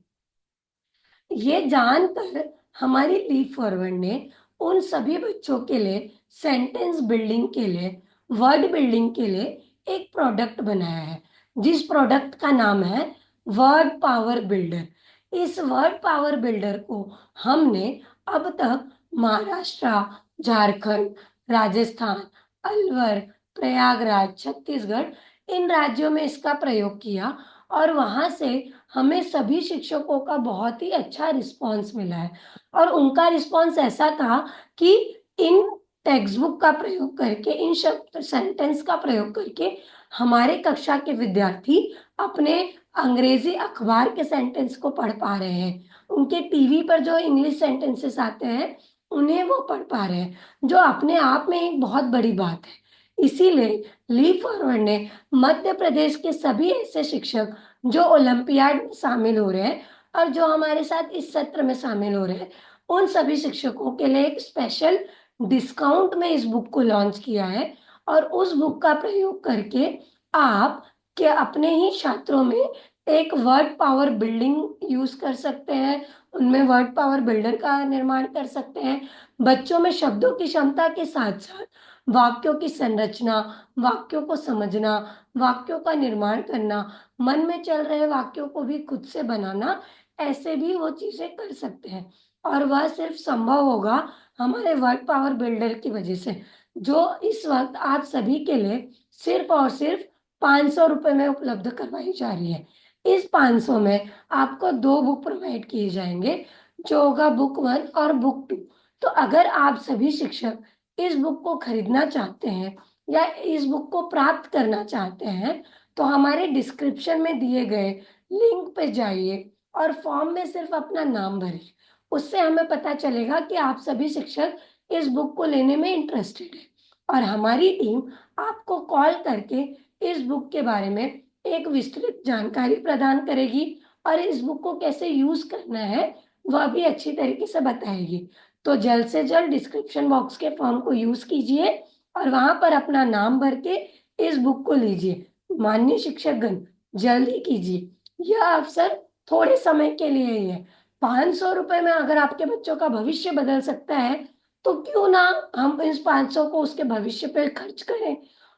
ये जानकर हमारी लीप फॉरवर्ड ने उन सभी बच्चों के लिए सेंटेंस बिल्डिंग के लिए, वर्ड बिल्डिंग के लिए एक प्रोडक्ट बनाया है, जिस प्रोडक्ट का नाम है वर्ड पावर बिल्डर। इस वर्ड पावर बिल्डर को हमने अब तक महाराष्ट्र, झारखंड, राजस्थान, अलवर, प्रयागराज, छत्तीसगढ़, इन राज्यों में इसका प्रयोग किया और वहां से हमें सभी शिक्षकों का बहुत ही अच्छा रिस्पांस मिला है। और उनका रिस्पांस ऐसा था कि इन टेक्स्ट बुक का प्रयोग करके, इन शब्द सेंटेंस का प्रयोग करके हमारे कक्षा के विद्यार्थी अपने अंग्रेजी अखबार के सेंटेंस को पढ़ पा रहे हैं। उनके टीवी पर जो इंग्लिश सेंटेंसेस आते हैं उन्हें वो पढ़ पा रहे हैं, जो अपने आप में एक बहुत बड़ी बात है। इसीलिए लीप फॉरवर्ड ने मध्य प्रदेश के सभी ऐसे शिक्षक जो ओलंपियाड में शामिल हो रहे हैं और जो हमारे साथ इस सत्र में शामिल हो रहे हैं, उन सभी शिक्षकों के लिए एक स्पेशल डिस्काउंट में इस बुक को लॉन्च किया है। और उस बुक का प्रयोग करके आप के अपने ही छात्रों में एक वर्ड पावर बिल्डिंग यूज कर सकते हैं, उनमें वर्ड पावर बिल्डर का निर्माण कर सकते हैं। बच्चों में शब्दों की क्षमता के साथ साथ वाक्यों की संरचना, वाक्यों को समझना, वाक्यों का निर्माण करना, मन में चल रहे वाक्यों को भी खुद से बनाना, ऐसे भी वो चीजें कर सकते हैं। और वह सिर्फ संभव होगा हमारे वर्ड पावर बिल्डर की वजह से, जो इस वक्त आप सभी के लिए सिर्फ और सिर्फ 500 रुपये में उपलब्ध करवाई जा रही है। इस 500 में आपको 2 बुक प्रोवाइड किए जाएंगे, जो होगा बुक 1 और बुक 2। तो अगर आप सभी शिक्षक इस बुक को खरीदना चाहते हैं या इस बुक को प्राप्त करना चाहते हैं, तो हमारे डिस्क्रिप्शन में दिए गए लिंक पे जाइए और फॉर्म में सिर्फ अपना नाम भरिए। उससे हमें पता चलेगा कि आप सभी शिक्षक इस बुक को लेने में इंटरेस्टेड है, और हमारी टीम आपको कॉल करके इस बुक के बारे में एक विस्तृत जानकारी प्रदान करेगी और इस बुक को कैसे यूज करना है वह भी अच्छी तरीके से बताएगी। तो जल्द से जल्द डिस्क्रिप्शन बॉक्स के फॉर्म को यूज कीजिए और वहां पर अपना नाम भर के इस बुक को लीजिए। माननीय शिक्षकगण, जल्दी कीजिए, यह अवसर थोड़े समय के लिए ही है। 500 रुपए में अगर आपके बच्चों का भविष्य बदल सकता है, तो क्यों ना हम इस 500 को उसके भविष्य पर खर्च करें।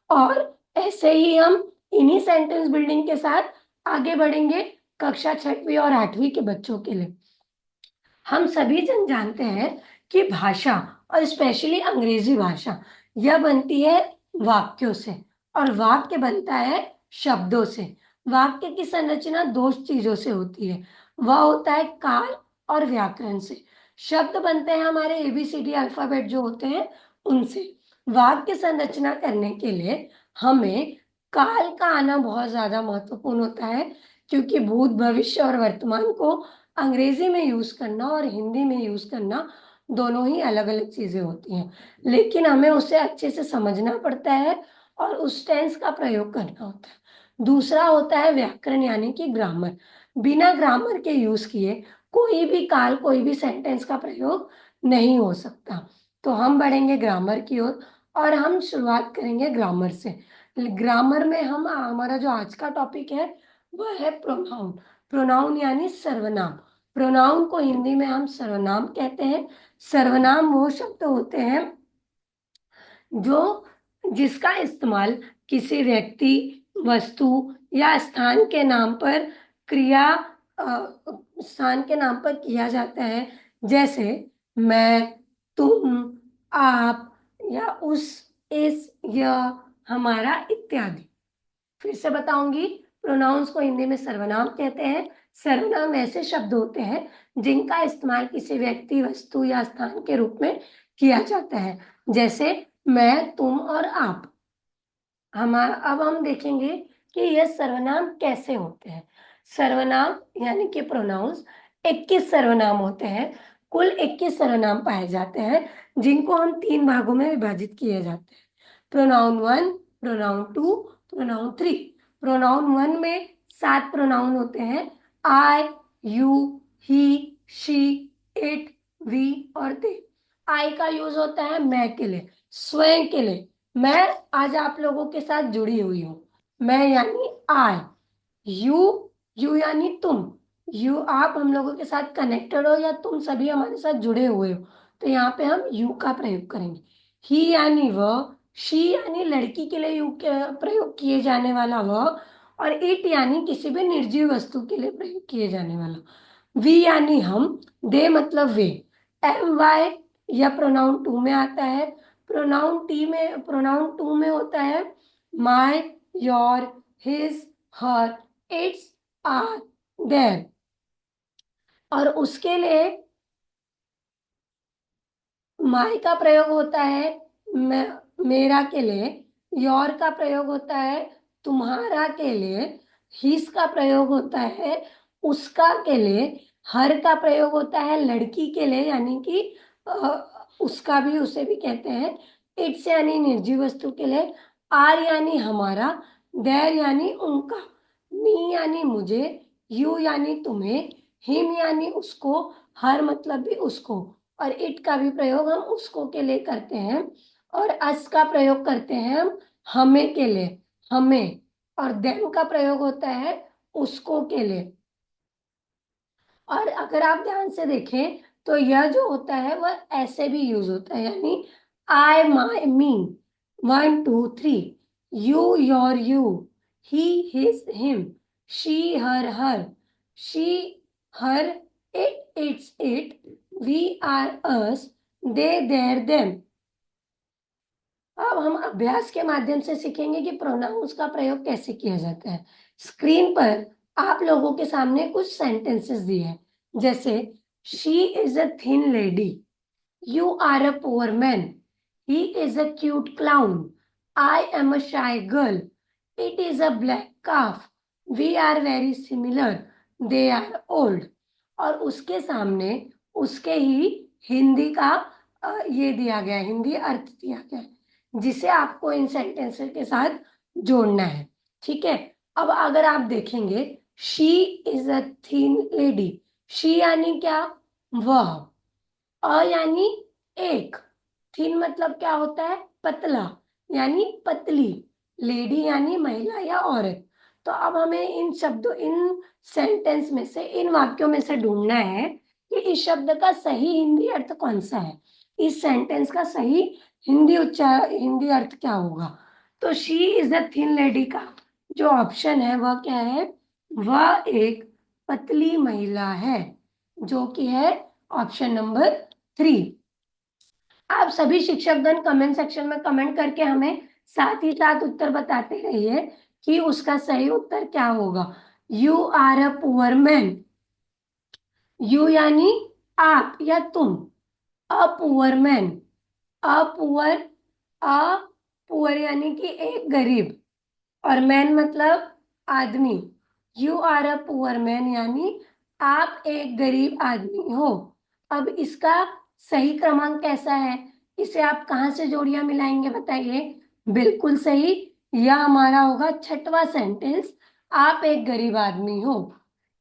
और ऐसे ही हम इन्हीं सेंटेंस बिल्डिंग के साथ आगे बढ़ेंगे कक्षा 6वीं और 8वीं के बच्चों के लिए। हम सभी जन जानते हैं कि भाषा, और स्पेशली अंग्रेजी भाषा, यह बनती है वाक्यों से और वाक्य बनता है शब्दों से। वाक्य की संरचना 2 चीजों से होती है, वह होता है काल और व्याकरण से। शब्द बनते हैं हमारे ABCD अल्फाबेट जो होते हैं उनसे। वाक्य संरचना करने के लिए हमें काल का आना बहुत ज्यादा महत्वपूर्ण होता है, क्योंकि भूत, भविष्य और वर्तमान को अंग्रेजी में यूज करना और हिंदी में यूज करना दोनों ही अलग अलग चीजें होती हैं, लेकिन हमें उसे अच्छे से समझना पड़ता है और उस टेंस का प्रयोग करना होता है। दूसरा होता है व्याकरण, यानी कि ग्रामर। बिना ग्रामर के यूज किए कोई भी काल, कोई भी सेंटेंस का प्रयोग नहीं हो सकता। तो हम बढ़ेंगे ग्रामर की ओर और हम शुरुआत करेंगे ग्रामर से। ग्रामर में हम, हमारा जो आज का टॉपिक है वह है प्रोनाउन। प्रोनाउन यानी सर्वनाम। प्रोनाउन को हिंदी में हम सर्वनाम कहते हैं। सर्वनाम वो शब्द होते हैं जो जिसका इस्तेमाल किसी व्यक्ति, वस्तु या स्थान के नाम पर क्रिया स्थान के नाम पर किया जाता है, जैसे मैं, तुम, आप, या उस, इस, यह, हमारा इत्यादि। फिर से बताऊंगी, प्रोनाउंस को हिंदी में सर्वनाम कहते हैं। सर्वनाम ऐसे शब्द होते हैं जिनका इस्तेमाल किसी व्यक्ति, वस्तु या स्थान के रूप में किया जाता है, जैसे मैं, तुम और आप। अब हम देखेंगे कि यह सर्वनाम कैसे होते हैं। सर्वनाम यानी कि प्रोनाउंस 21 सर्वनाम होते हैं। कुल 21 सर्वनाम पाए जाते हैं, जिनको हम 3 भागों में विभाजित किए जाते हैं। Pronoun 1, pronoun 2, pronoun 3। प्रोनाउन 1 में 7 प्रोनाउन होते हैं, I, you, he, she, it, we और दे। आई का यूज होता है मैं के लिए, स्वयं के लिए। मैं आज आप लोगों के साथ जुड़ी हुई हूं, मैं यानी आई। यू, यू यानी तुम, यू आप हम लोगों के साथ कनेक्टेड हो या तुम सभी हमारे साथ जुड़े हुए हो, तो यहाँ पे हम यू का प्रयोग करेंगे। ही यानी वह, शी यानी लड़की के लिए यू के प्रयोग किए जाने वाला वह, और इट यानी किसी भी निर्जीव वस्तु के लिए प्रयोग किए जाने वाला। वी यानी हम, दे मतलब वे। एम वाई यह प्रोनाउन 2 में आता है। प्रोनाउन 2 में होता है my, your, his, her, its, our, their. और उसके लिए माई का प्रयोग होता है मेरा के लिए, योर का प्रयोग होता है तुम्हारा के लिए, हिस का प्रयोग होता है उसका के लिए, हर का प्रयोग होता है लड़की के लिए यानी कि उसका भी, उसे भी कहते हैं। इट्स यानी निर्जीव वस्तु के लिए, आर यानी हमारा, देयर यानी उनका, मी यानी मुझे, यू यानी तुम्हें, हिम यानी उसको, हर मतलब भी उसको। और इट का भी प्रयोग हम उसको के लिए करते हैं, और अस का प्रयोग करते हैं हम हमें के लिए, हमें। और देम का प्रयोग होता है उसको के लिए। और अगर आप ध्यान से देखें तो यह जो होता है वह ऐसे भी यूज होता है, यानी I, my, me, one two three, you, your, you, he, his, him, she, her, she, her, its, it, we our us, they, their, them. अब हम अभ्यास के माध्यम से सीखेंगे कि प्रोनाउंस का प्रयोग कैसे किया जाता है। स्क्रीन पर आप लोगों के सामने कुछ सेंटेंसेस दिए हैं, जैसे she is a thin lady, you are a poor man, he is a cute clown, I am a shy girl, it is a black calf, we are very similar, they are old. और उसके सामने उसके ही हिंदी का ये दिया गया है, हिंदी अर्थ दिया गया है, जिसे आपको इन सेंटेंसेस के साथ जोड़ना है। ठीक है। अब अगर आप देखेंगे, she is a thin lady, she यानी क्या, वह, यानी एक, थिन मतलब क्या होता है, पतला, यानी पतली, लेडी यानी महिला या औरत। तो अब हमें इन शब्दों, इन सेंटेंस में से, इन वाक्यों में से ढूंढना है कि इस शब्द का सही हिंदी अर्थ कौन सा है, इस सेंटेंस का सही हिंदी अर्थ क्या होगा। तो she is a thin lady का जो ऑप्शन है वह क्या है, वह एक पतली महिला है, जो कि है ऑप्शन नंबर 3। आप सभी शिक्षकगण कमेंट सेक्शन में कमेंट करके हमें साथ ही साथ उत्तर बताते रहिए कि उसका सही उत्तर क्या होगा। You are a poor man, you यानी आप या तुम, अ पुअर मैन, अपुअर, अपुअर यानी कि एक गरीब, और मैन मतलब आदमी। You are a poor man यानी आप एक गरीब आदमी हो। अब इसका सही क्रमांक कैसा है, इसे आप कहाँ से जोड़ियां मिलाएंगे बताइए। बिल्कुल सही, यह हमारा होगा छठवां सेंटेंस, आप एक गरीब आदमी हो।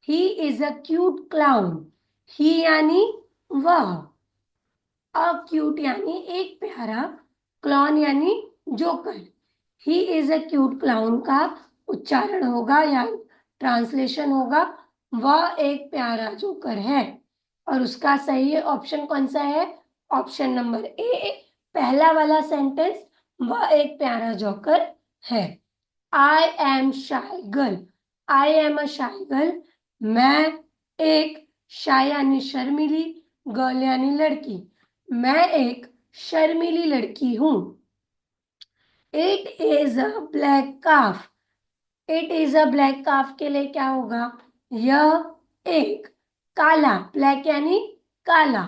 He is a cute clown, he यानी वह, क्यूट यानी एक प्यारा, क्लॉन यानी जोकर। He is a cute clown का उच्चारण होगा या ट्रांसलेशन होगा, वह एक प्यारा जोकर है। और उसका सही ऑप्शन कौन सा है, ऑप्शन नंबर ए, पहला वाला सेंटेंस, वह एक प्यारा जोकर है। I am shy girl, I am a shy girl, मैं एक, शाय यानी शर्मीली, गर्ल यानी लड़की, मैं एक शर्मीली लड़की हूं। It is a black calf, it is a black calf के लिए क्या होगा, यह एक काला, ब्लैक यानी काला,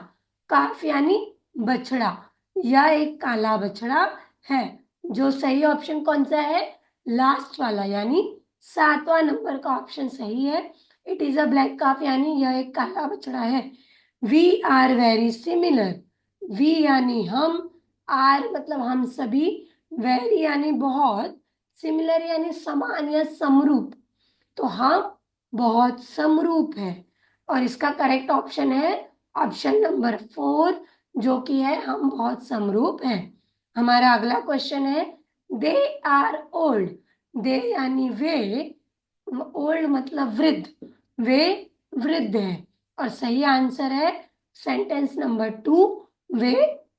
काफ यानी बछड़ा, यह एक काला बछड़ा है। जो सही ऑप्शन कौन सा है, लास्ट वाला, यानी सातवां नंबर का ऑप्शन सही है। It is a black calf यानी यह एक काला बछड़ा है। We are very similar, we यानी हम, आर मतलब हम सभी, वेरी यानी बहुत, सिमिलर यानी समान या समरूप, तो हम बहुत समरूप है। और इसका करेक्ट ऑप्शन है ऑप्शन नंबर 4, जो कि है हम बहुत समरूप हैं। हमारा अगला क्वेश्चन है, दे आर ओल्ड, दे यानी वे, ओल्ड मतलब वृद्ध, वे वृद्ध है। और सही आंसर है सेंटेंस नंबर 2, वे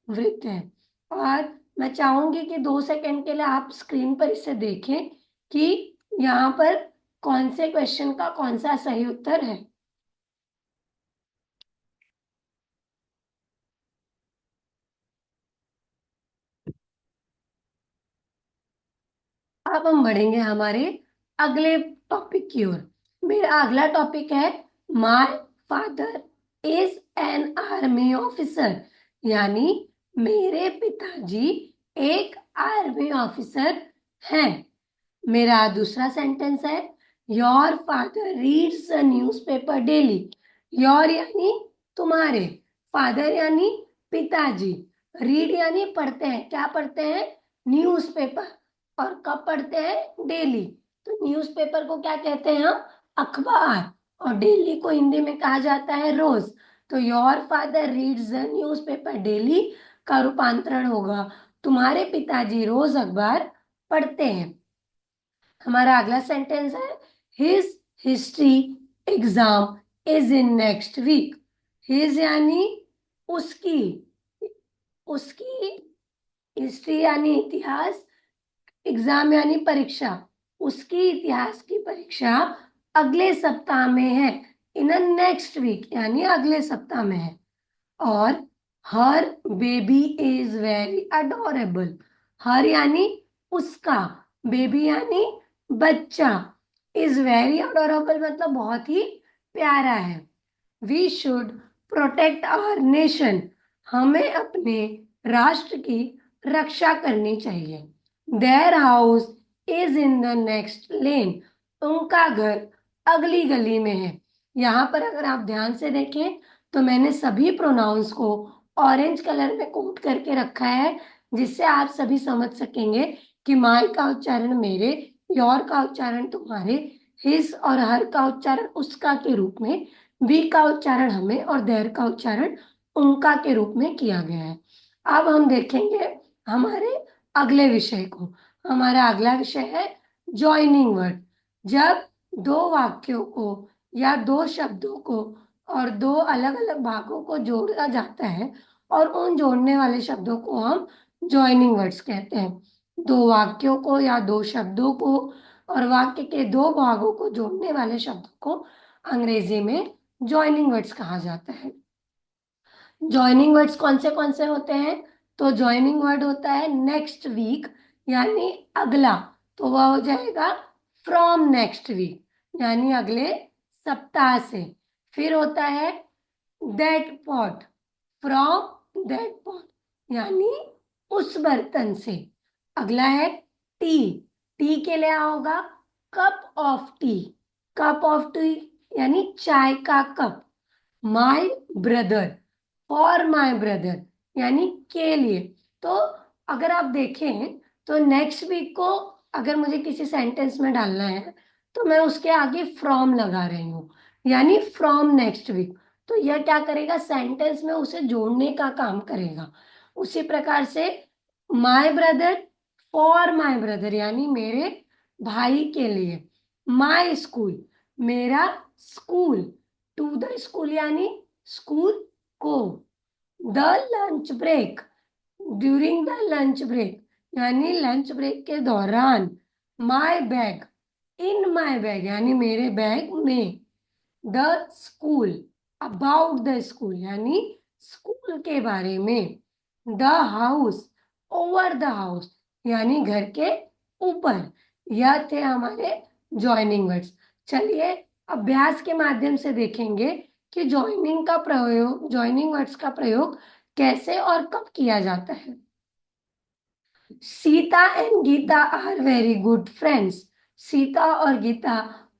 वृद्ध है। और मैं चाहूंगी कि 2 सेकंड के लिए आप स्क्रीन पर इसे देखें कि यहाँ पर कौन से क्वेश्चन का कौन सा सही उत्तर है। अब हम बढ़ेंगे हमारे अगले टॉपिक की ओर। मेरा अगला टॉपिक है my father is an army officer, यानी मेरे पिताजी एक आर्मी ऑफिसर हैं। मेरा दूसरा सेंटेंस है your father reads a newspaper daily. Your यानी तुम्हारे, फादर यानी पिताजी, रीड यानी पढ़ते हैं। क्या पढ़ते हैं? न्यूज़पेपर। और कब पढ़ते हैं? डेली। तो न्यूज़पेपर को क्या कहते हैं हम? अखबार। और डेली को हिंदी में कहा जाता है रोज। तो your father reads the newspaper daily का रूपांतरण होगा तुम्हारे पिताजी रोज अखबार पढ़ते हैं। हमारा अगला सेंटेंस है his history exam is in next week. His यानी उसकी, उसकी हिस्ट्री यानी इतिहास, एग्जाम यानी परीक्षा, उसकी इतिहास की परीक्षा अगले सप्ताह में है। इन नेक्स्ट वीक यानी अगले सप्ताह में है। और हर बेबी इज वेरी अडोरेबल। हर यानी उसका, बेबी यानी बच्चा, इज वेरी अडोरेबल मतलब बहुत ही प्यारा है। We should protect our nation. हमें अपने राष्ट्र की रक्षा करनी चाहिए। Their house is in the next lane. उनका घर अगली गली में है। यहाँ पर अगर आप ध्यान से देखें तो मैंने सभी प्रोनाउंस को ऑरेंज कलर में कोट करके रखा है, जिससे आप सभी समझ सकेंगे कि माय का उच्चारण मेरे, योर का उच्चारण तुम्हारे, हिज और हर का उच्चारण उसका के रूप में, वी का उच्चारण हमें और देयर का उच्चारण उनका के रूप में किया गया है। अब हम देखेंगे हमारे अगले विषय को। हमारा अगला विषय है जॉइनिंग वर्ड। जब दो वाक्यों को या दो शब्दों को और दो अलग अलग भागों को जोड़ा जाता है और उन जोड़ने वाले शब्दों को हम जॉइनिंग वर्ड्स कहते हैं। दो वाक्यों को या दो शब्दों को और वाक्य के दो भागों को जोड़ने वाले शब्दों को अंग्रेजी में जॉइनिंग वर्ड्स कहा जाता है। जॉइनिंग वर्ड्स कौन से होते हैं? तो जॉइनिंग वर्ड होता है नेक्स्ट वीक यानी अगला, तो वह हो जाएगा फ्रॉम नेक्स्ट वीक यानी अगले सप्ताह से। फिर होता है that pot, from that pot यानी उस बर्तन से। अगला है टी, टी के लिए होगा cup of T. Cup of T यानी चाय का cup. My brother, for my brother यानी के लिए। तो अगर आप देखें तो नेक्स्ट वीक को अगर मुझे किसी सेंटेंस में डालना है तो मैं उसके आगे फ्रॉम लगा रही हूँ, यानी फ्रॉम नेक्स्ट वीक। तो यह क्या करेगा? सेंटेंस में उसे जोड़ने का काम करेगा। उसी प्रकार से my brother, for my brother यानी मेरे भाई के लिए। माय स्कूल, मेरा स्कूल। टू द स्कूल यानी स्कूल को। The lunch break, during the lunch break यानी लंच ब्रेक के दौरान। My bag, in my bag यानी मेरे बैग में। The school, about the school यानी स्कूल के बारे में। The house, over the house यानी घर के ऊपर। यह थे हमारे जॉइनिंग वर्ड्स। चलिए अभ्यास के माध्यम से देखेंगे कि जॉइनिंग वर्ड्स का प्रयोग कैसे और कब किया जाता है। Sita and Gita are very good friends. Sita और गीता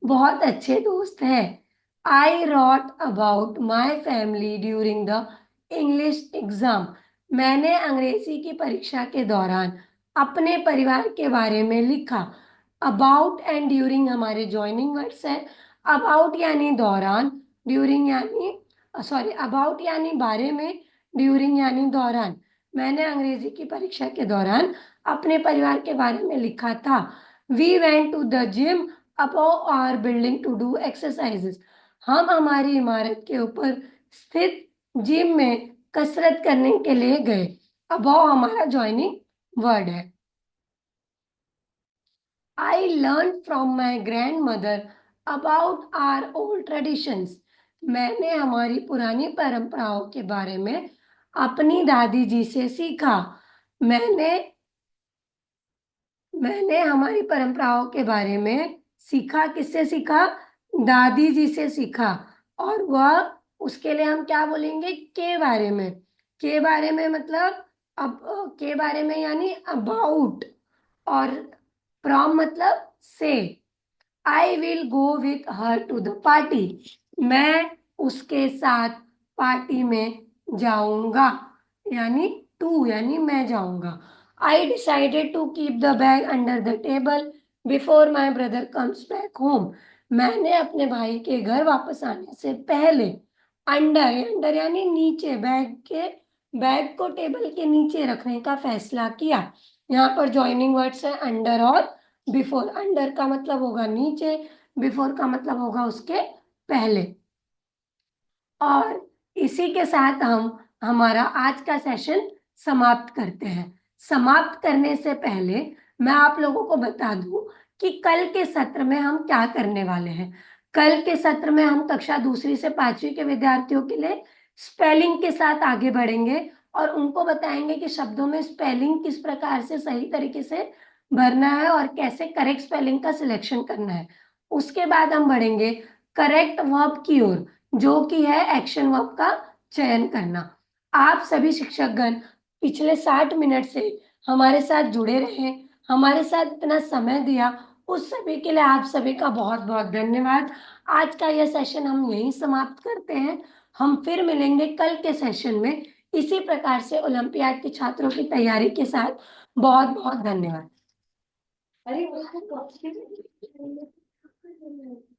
बहुत अच्छे दोस्त हैं। I wrote about my family during the English exam. मैंने अंग्रेजी की परीक्षा के दौरान अपने परिवार के बारे में लिखा। अबाउट एंड ड्यूरिंग हमारे जॉइनिंग वर्ड्स हैं। अबाउट यानी दौरान, ड्यूरिंग यानी अबाउट यानी बारे में, ड्यूरिंग यानी दौरान। मैंने अंग्रेजी की परीक्षा के दौरान अपने परिवार के बारे में लिखा था। We went to the gym above our building to do exercises. हम हमारी इमारत के ऊपर स्थित जिम में कसरत करने के लिए गए। अबव हमारा जॉइनिंग वर्ड है। I learn from my grandmother about our old traditions. मैंने हमारी पुरानी परंपराओं के बारे में अपनी दादी जी से सीखा। मैंने मैंने हमारी परंपराओं के बारे में सीखा किससे सीखा? दादी जी से सीखा। और वह उसके लिए हम क्या बोलेंगे? के बारे में। के बारे में मतलब अब के बारे में यानी अबाउट। और फ्रॉम मतलब से। I will go with her to the party. मैं उसके साथ पार्टी में जाऊंगा। यानी टू यानी मैं जाऊंगा। I decided to keep the bag under the table before my brother comes back home. मैंने अपने भाई के घर वापस आने से पहले अंडर अंडर यानी नीचे बैग को टेबल के नीचे रखने का फैसला किया। यहाँ पर ज्वाइनिंग वर्ड्स है अंडर और बिफोर। अंडर का मतलब होगा नीचे, बिफोर का मतलब होगा उसके पहले। और इसी के साथ हम हमारा आज का सेशन समाप्त करते हैं। समाप्त करने से पहले मैं आप लोगों को बता दूं कि कल के सत्र में हम क्या करने वाले हैं। कल के सत्र में हम कक्षा दूसरी से पांचवी के विद्यार्थियों के लिए स्पेलिंग के साथ आगे बढ़ेंगे और उनको बताएंगे कि शब्दों में स्पेलिंग किस प्रकार से सही तरीके से भरना है और कैसे करेक्ट स्पेलिंग का सिलेक्शन करना है। उसके बाद हम बढ़ेंगे करेक्ट वर्ब की ओर, जो कि है एक्शन वर्ब का चयन करना। आप सभी शिक्षकगण पिछले 60 मिनट से हमारे साथ जुड़े रहे, हमारे साथ इतना समय दिया, उस सभी के लिए आप सभी का बहुत बहुत धन्यवाद। आज का यह सेशन हम यहीं समाप्त करते हैं। हम फिर मिलेंगे कल के सेशन में इसी प्रकार से ओलंपियाड के छात्रों की तैयारी के साथ। बहुत बहुत धन्यवाद। अरे